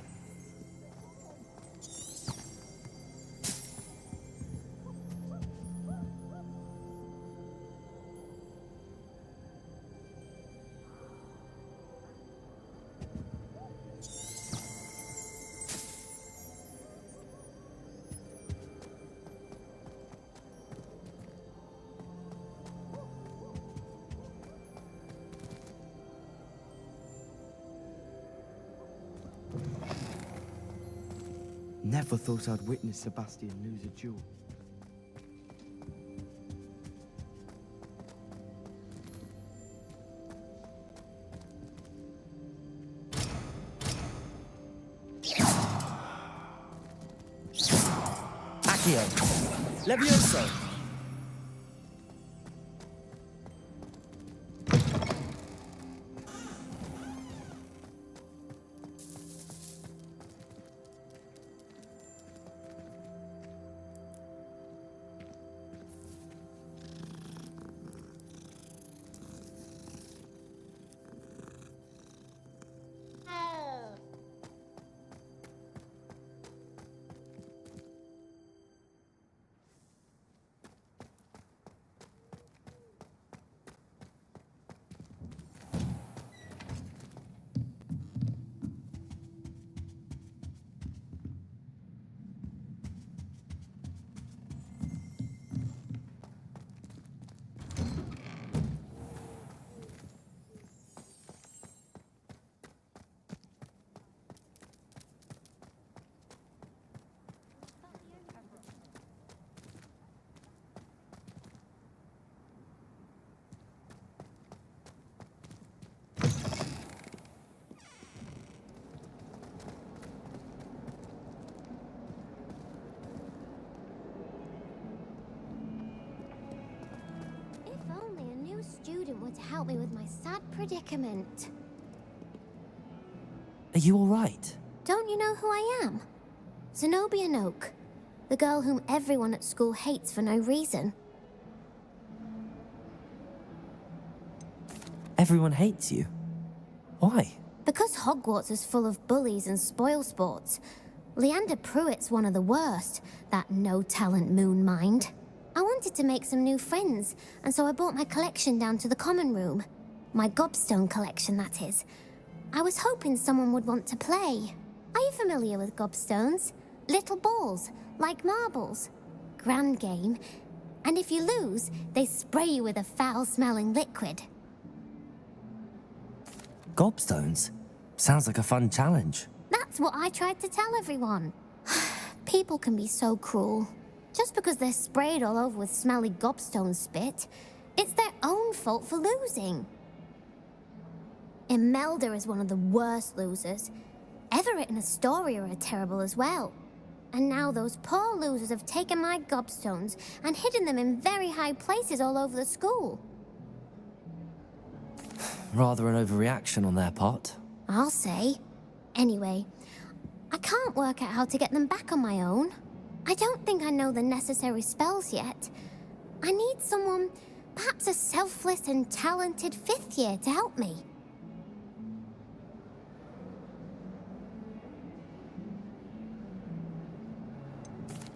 Never thought I'd witness Sebastian lose a duel. Accio! Levioso! Student would help me with my sad predicament. Are you all right? Don't you know who I am? Zenobia Noak, the girl whom everyone at school hates for no reason. Everyone hates you. Why? Because Hogwarts is full of bullies and spoilsports. Leander Pruitt's one of the worst, that no-talent moon mind. I wanted to make some new friends, and so I brought my collection down to the common room. My gobstone collection, that is. I was hoping someone would want to play. Are you familiar with gobstones? Little balls, like marbles. Grand game. And if you lose, they spray you with a foul-smelling liquid. Gobstones? Sounds like a fun challenge. That's what I tried to tell everyone. People can be so cruel. Just because they're sprayed all over with smelly gobstone spit, it's their own fault for losing. Imelda is one of the worst losers. Everett and Astoria are terrible as well. And now those poor losers have taken my gobstones and hidden them in very high places all over the school. Rather an overreaction on their part. I'll say. Anyway, I can't work out how to get them back on my own. I don't think I know the necessary spells yet. I need someone, perhaps a selfless and talented 5th year to help me.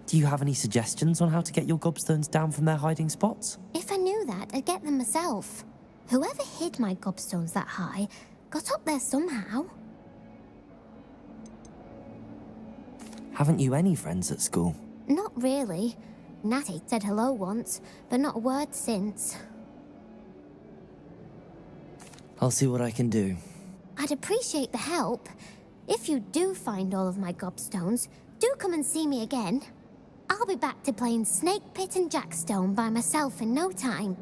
Do you have any suggestions on how to get your gobstones down from their hiding spots? If I knew that, I'd get them myself. Whoever hid my gobstones that high got up there somehow. Haven't you any friends at school? Not really. Natty said hello once, but not a word since. I'll see what I can do. I'd appreciate the help. If you do find all of my gobstones, do come and see me again. I'll be back to playing Snake Pit and Jackstone by myself in no time.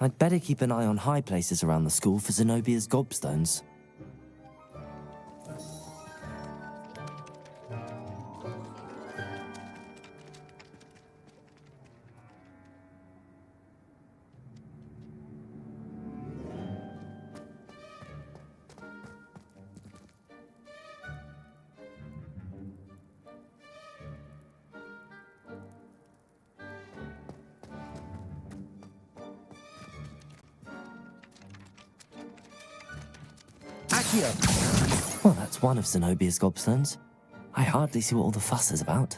I'd better keep an eye on high places around the school for Zenobia's gobstones. Well, that's one of Zenobia's gobstones. I hardly see what all the fuss is about.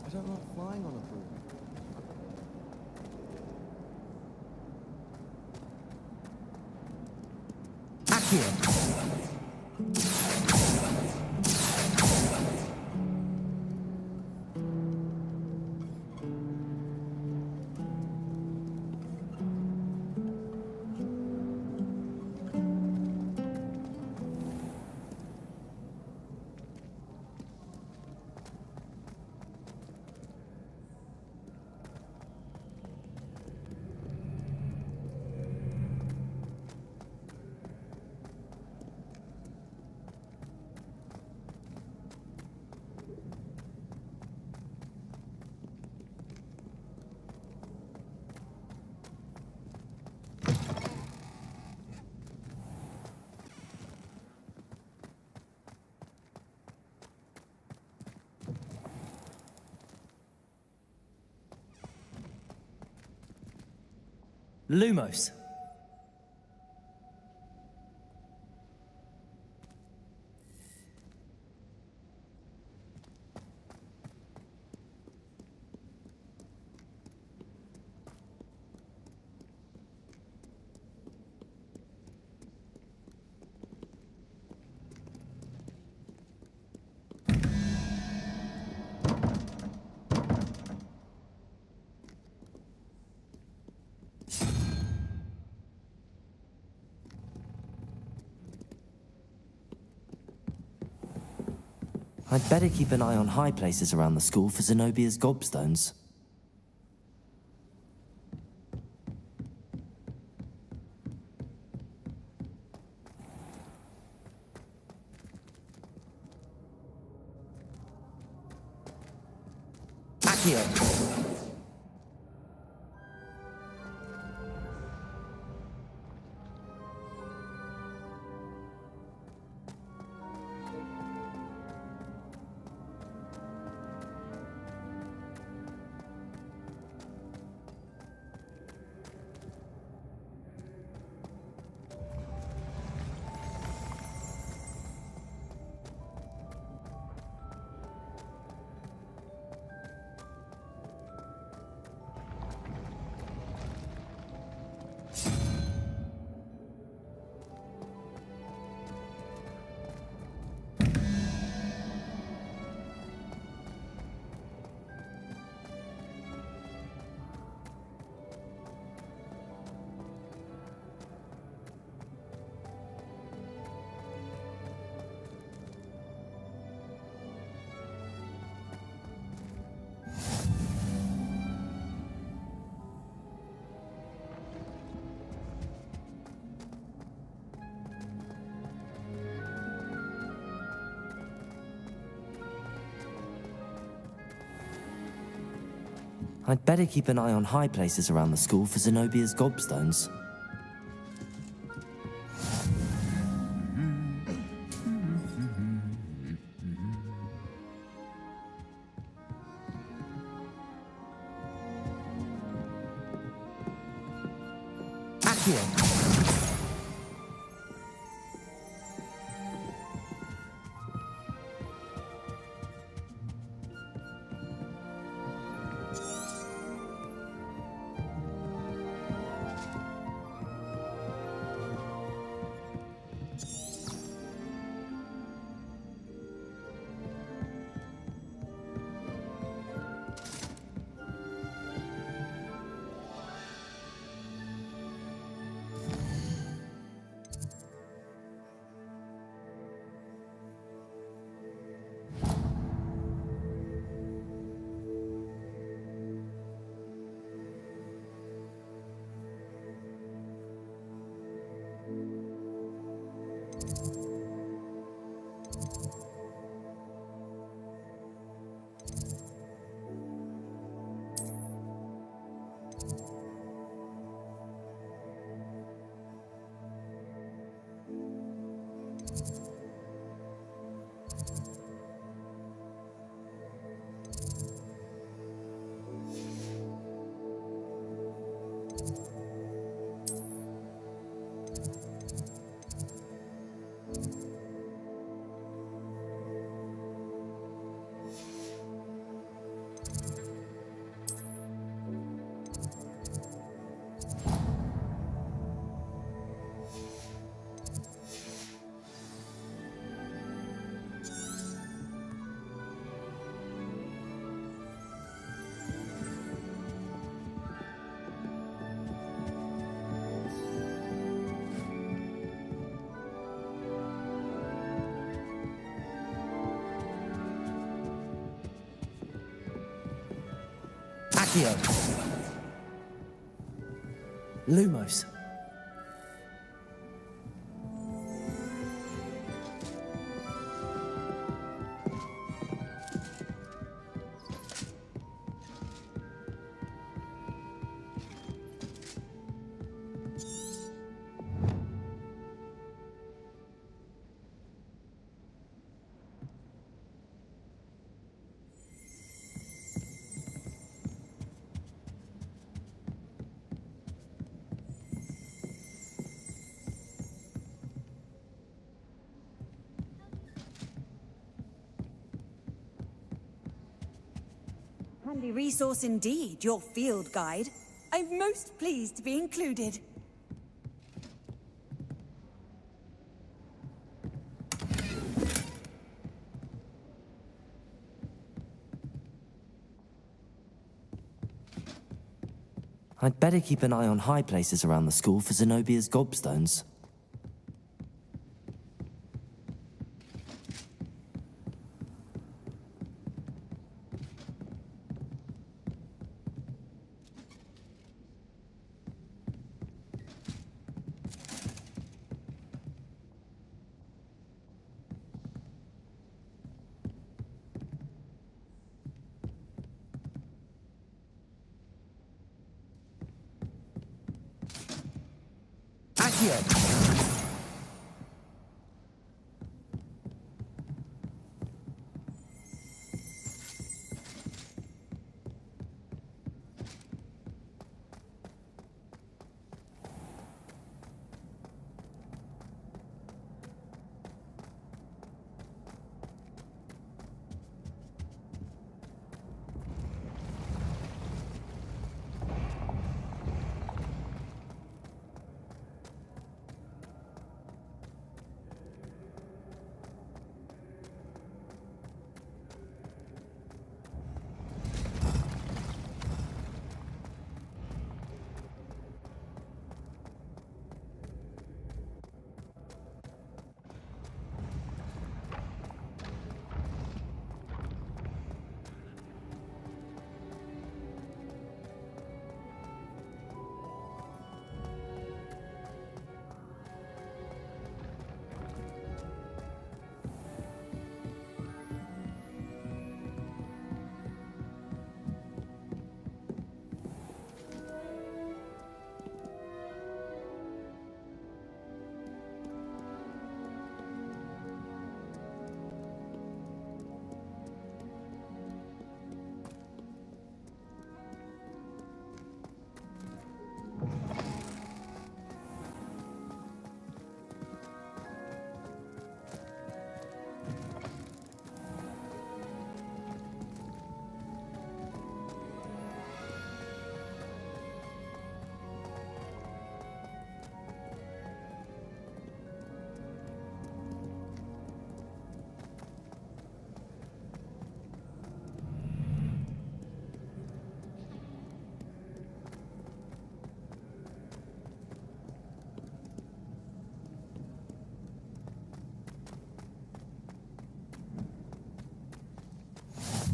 I don't like flying on a broom. Lumos. I'd better keep an eye on high places around the school for Zenobia's gobstones. Accio! I'd better keep an eye on high places around the school for Zenobia's gobstones. Accio! Accio! Lumos. handy resource indeed, your field guide. I'm most pleased to be included. I'd better keep an eye on high places around the school for Zenobia's gobstones.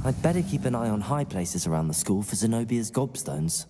I'd better keep an eye on high places around the school for Zenobia's gobstones.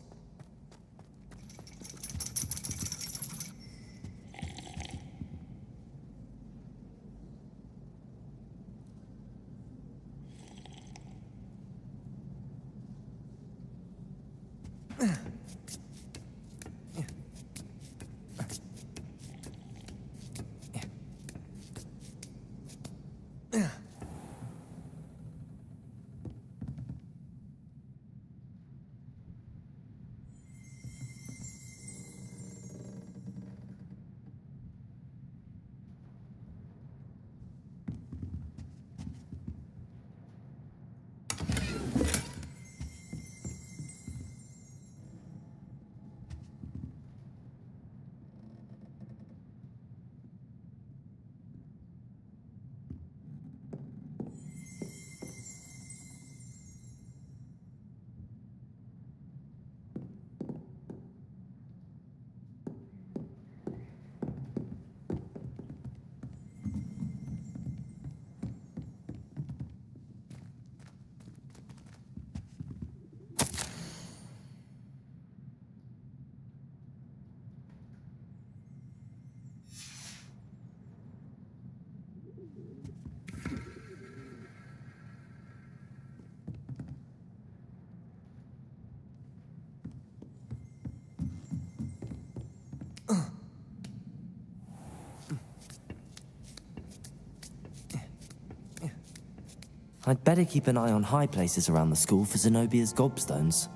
I'd better keep an eye on high places around the school for Zenobia's gobstones.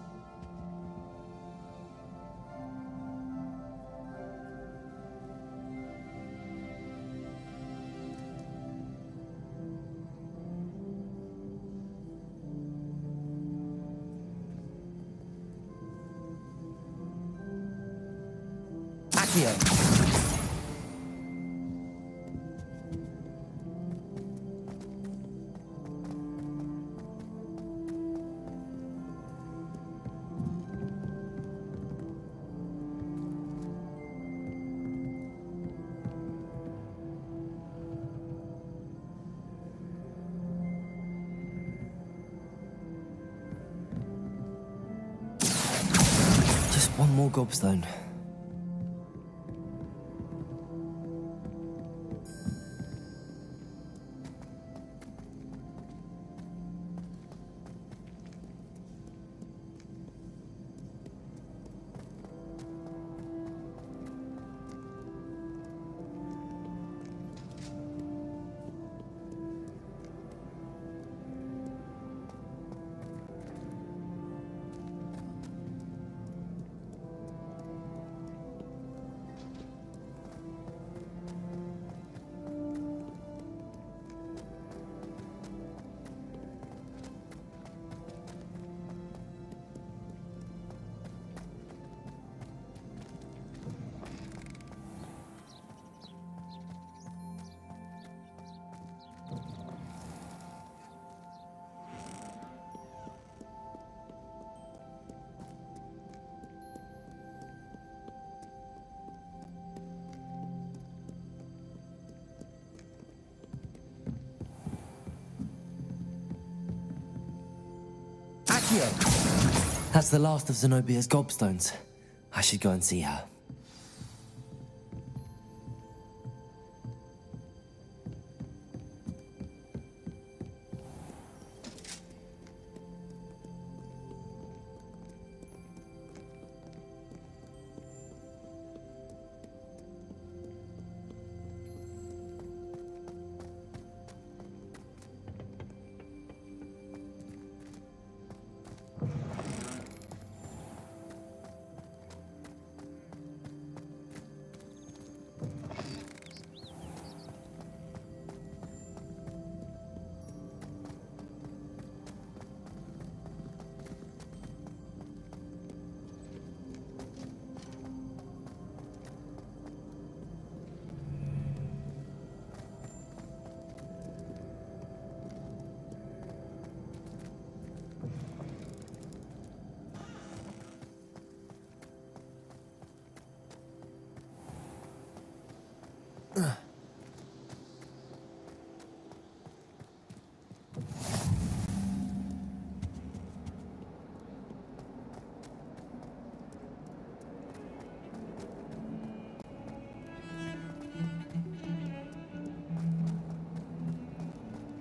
Accio! Just one more gobstone. Accio! That's the last of Zenobia's gobstones. I should go and see her.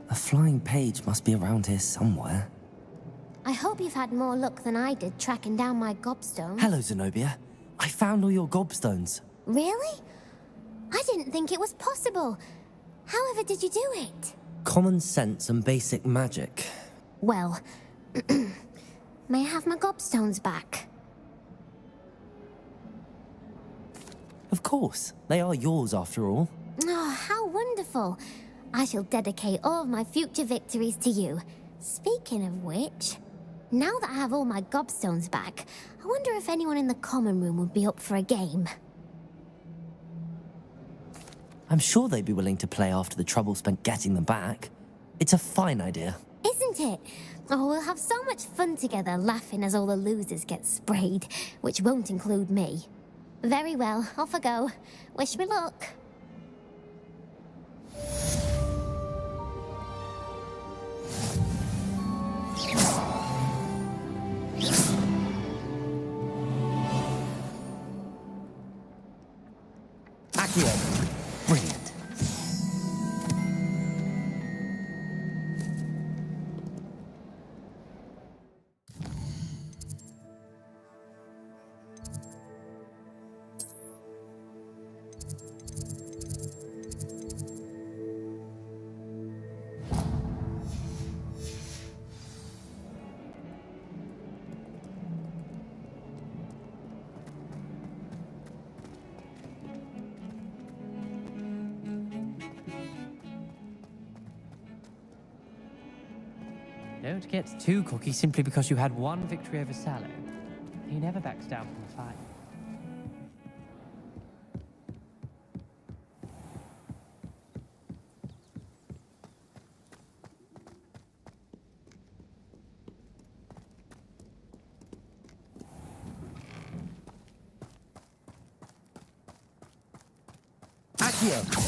A flying page must be around here somewhere. I hope you've had more luck than I did tracking down my gobstone. Hello, Zenobia. I found all your gobstones. Really? I didn't think it was possible. However did you do it? Common sense and basic magic. Well, may I have my gobstones back? Of course. They are yours after all. Oh, how wonderful. I shall dedicate all of my future victories to you. Speaking of which, now that I have all my gobstones back, I wonder if anyone in the common room would be up for a game. I'm sure they'd be willing to play after the trouble spent getting them back. It's a fine idea. Isn't it? Oh, we'll have so much fun together laughing as all the losers get sprayed, which won't include me. Very well, off I go. Wish me luck. Accio! Brilliant. Don't get too cocky simply because you had one victory over Sallow. He never backs down from a fight. Accio!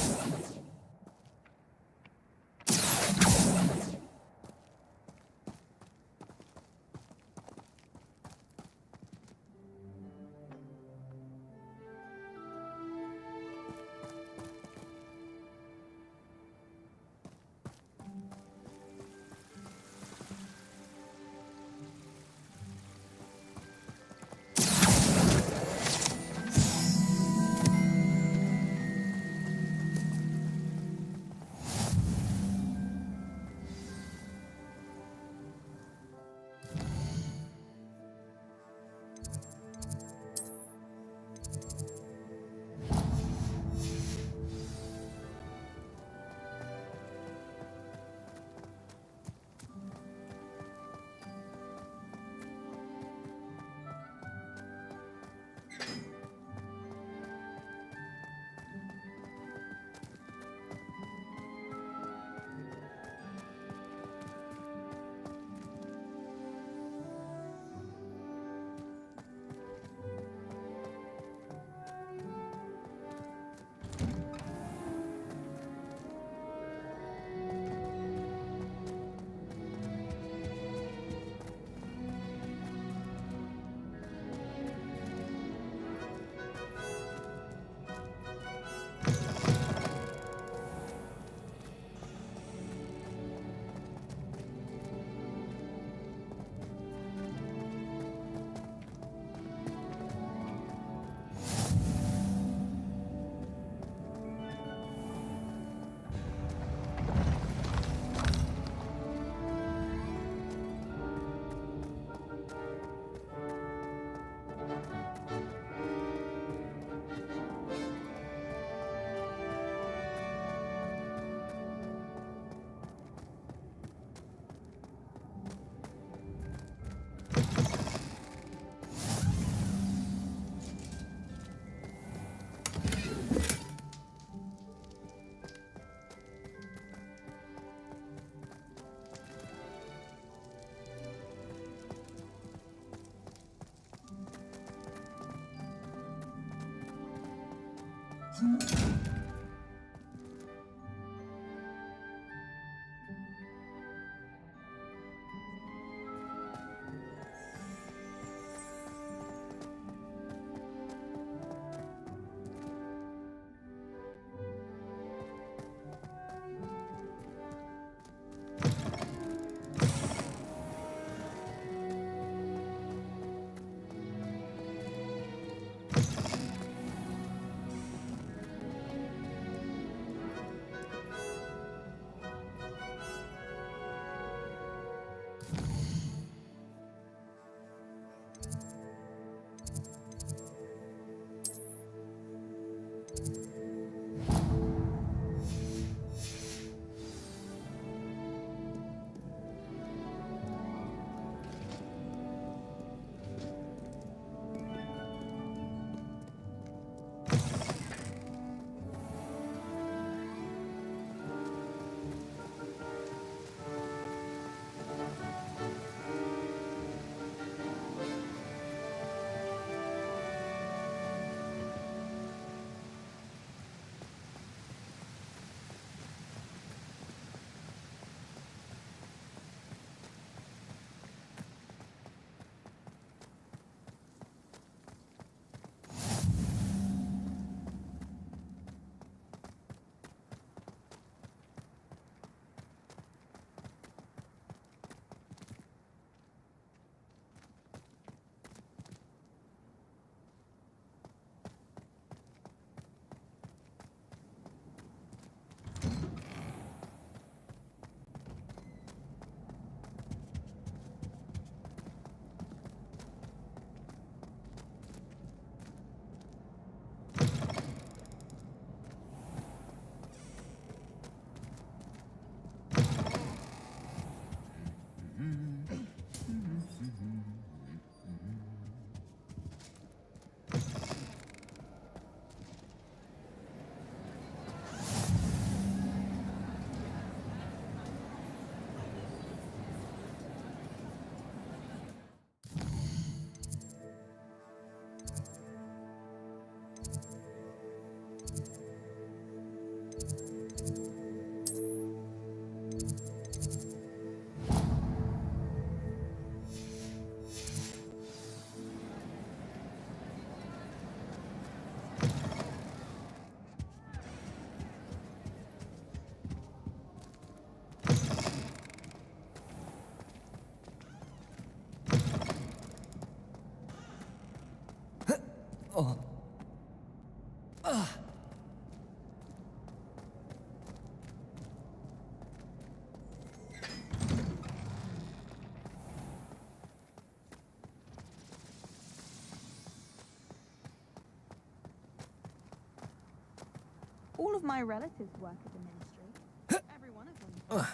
of my relatives work at the ministry. Every one of them. I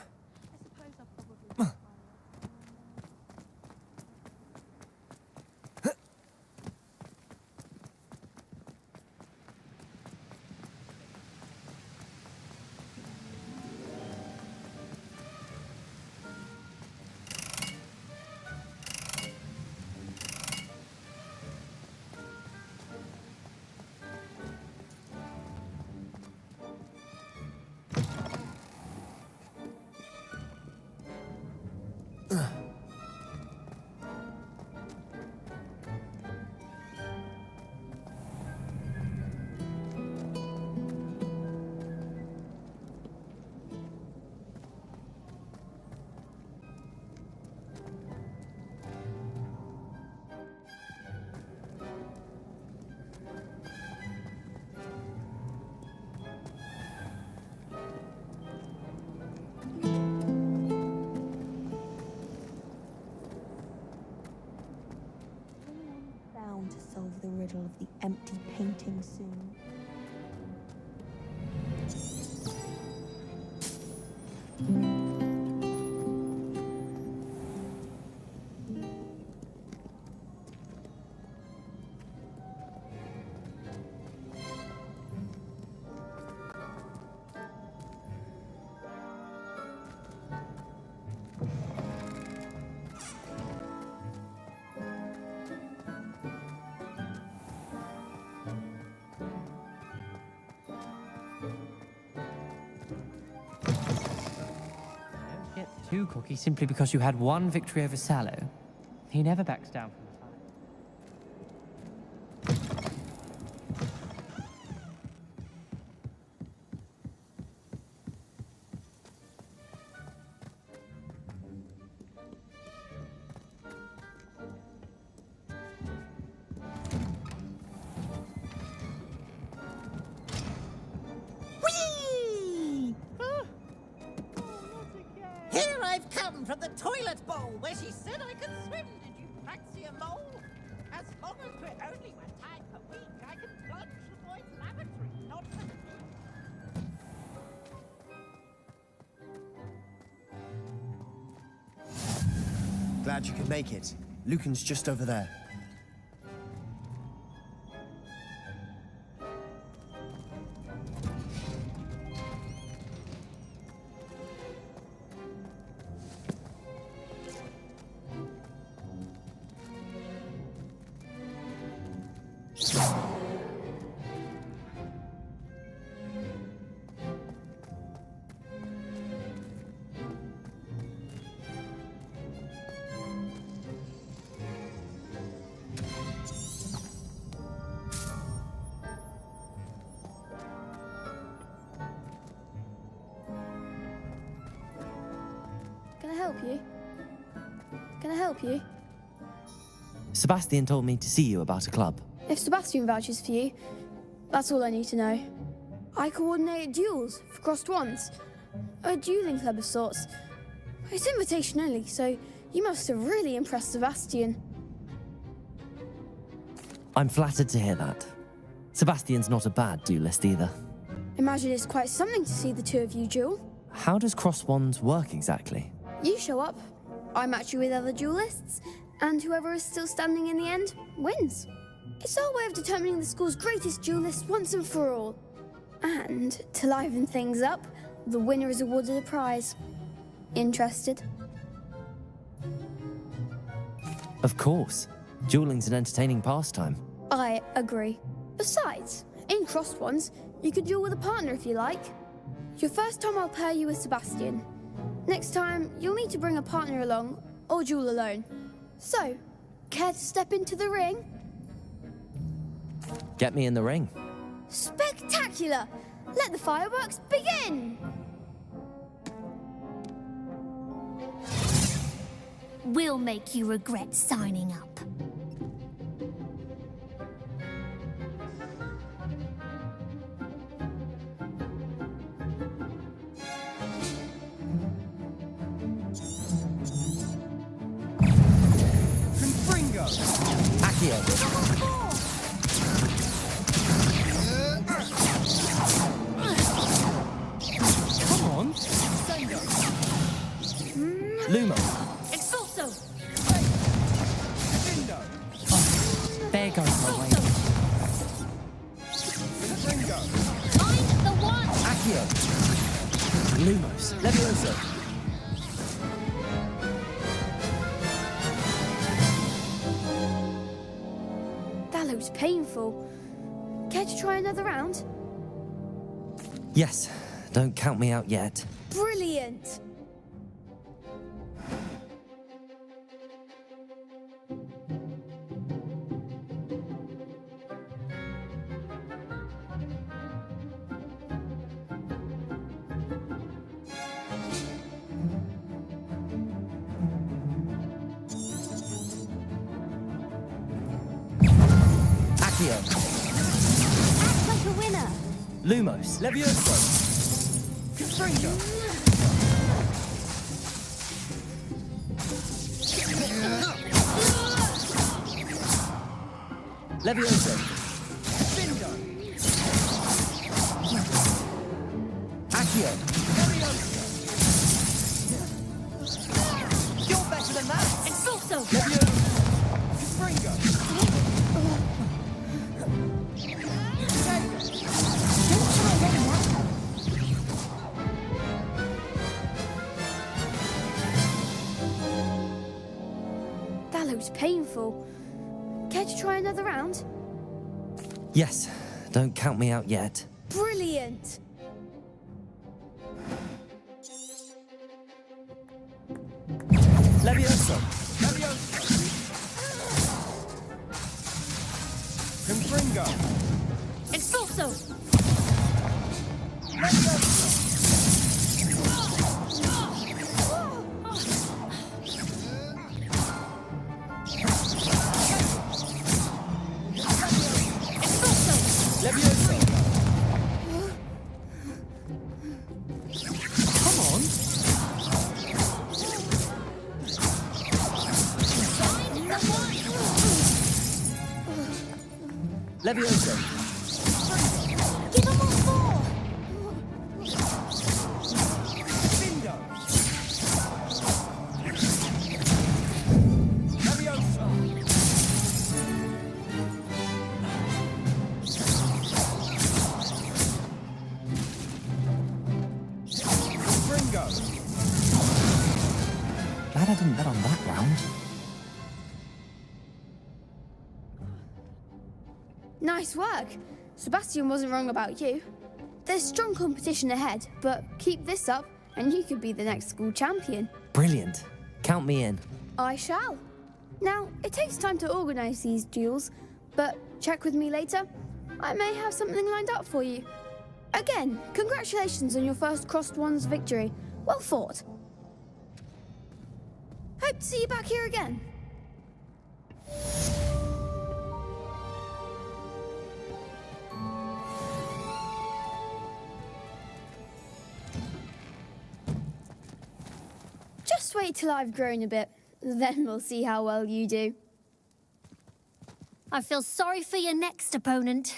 suppose I'll probably... Bound to solve the riddle of the empty painting soon. Get 2 cookies simply because you had 1 victory over Sallow. He never backs down from the fight. Whee! Here I've come from the toilet bowl where she said I could swim. Did you fancy a mole? As long as we're only 1 time per week, I can plunge the boys' lavatory, not for the Glad you could make it. Lucan's just over there. Can I help you? Can I help you? Sebastian told me to see you about a club. If Sebastian vouches for you, that's all I need to know. I coordinate duels for crossed wands. A dueling club of sorts. It's invitation only, so you must have really impressed Sebastian. I'm flattered to hear that. Sebastian's not a bad duelist either. Imagine it's quite something to see the 2 of you duel. How does cross wands work exactly? You show up, I match you with other duelists, and whoever is still standing in the end wins. It's our way of determining the school's greatest duelist once and for all. And to liven things up, the winner is awarded a prize. Interested? Of course. Dueling's an entertaining pastime. I agree. Besides, in crossed ones, you could duel with a partner if you like. Your first time I'll pair you with Sebastian. Next time, you'll need to bring a partner along, or duel alone. So, care to step into the ring? Get me in the ring. Spectacular! Let the fireworks begin! We'll make you regret signing up. Accio. Lumos. Expulso! There goes my way. Find the one! Accio. Lumos. Levioso. That looks painful. Care to try another round? Yes. Don't count me out yet. Brilliant! Accio. Act like a winner. Lumos. Levioso. Confringo! Levioso. Findo! Accio. You're better than that! Expulso! Confringo! That looks painful. Care to try another round? Yes. Don't count me out yet. Brilliant! Levioso. Confringo! Expulso! Levioso. Come on. Levioso. Give them all four! Findo! Levioso! Confringo! Glad I didn't bet on that round. Nice work. Sebastian wasn't wrong about you. There's strong competition ahead, but keep this up and you could be the next school champion. Brilliant. Count me in. I shall. Now, it takes time to organise these duels, but check with me later. I may have something lined up for you. Again, congratulations on your first Crossed Ones victory. Well fought. Hope to see you back here again. Just wait till I've grown a bit, then we'll see how well you do. I feel sorry for your next opponent.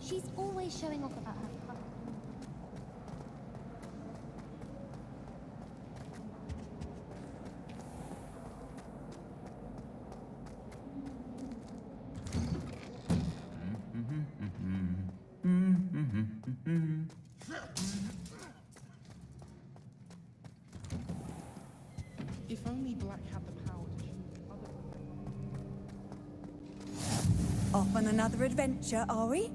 She's always showing off about her past. If only Black had the power to choose other... Off on another adventure, are we?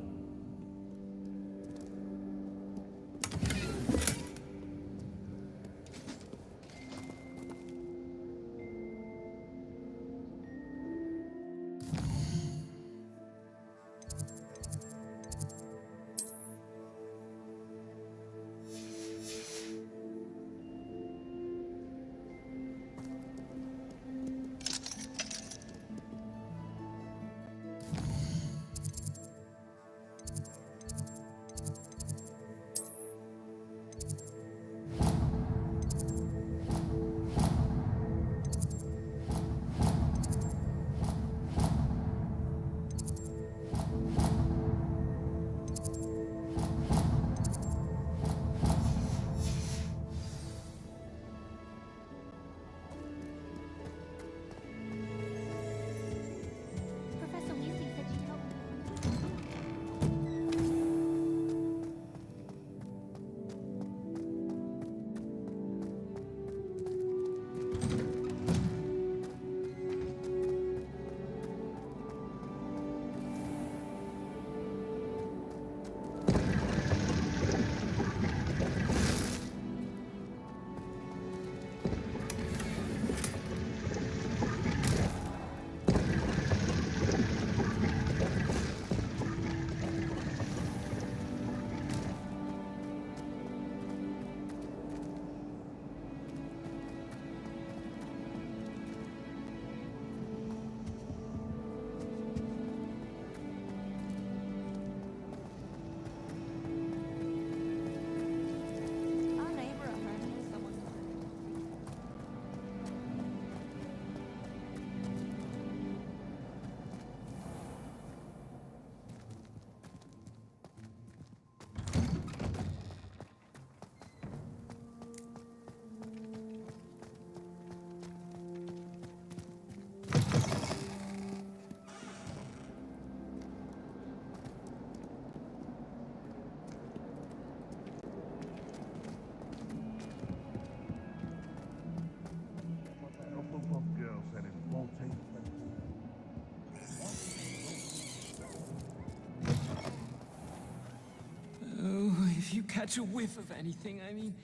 Professor Weasley said she'd help me. Our neighbour at home is someone. Oh, if you catch a whiff of anything, I mean...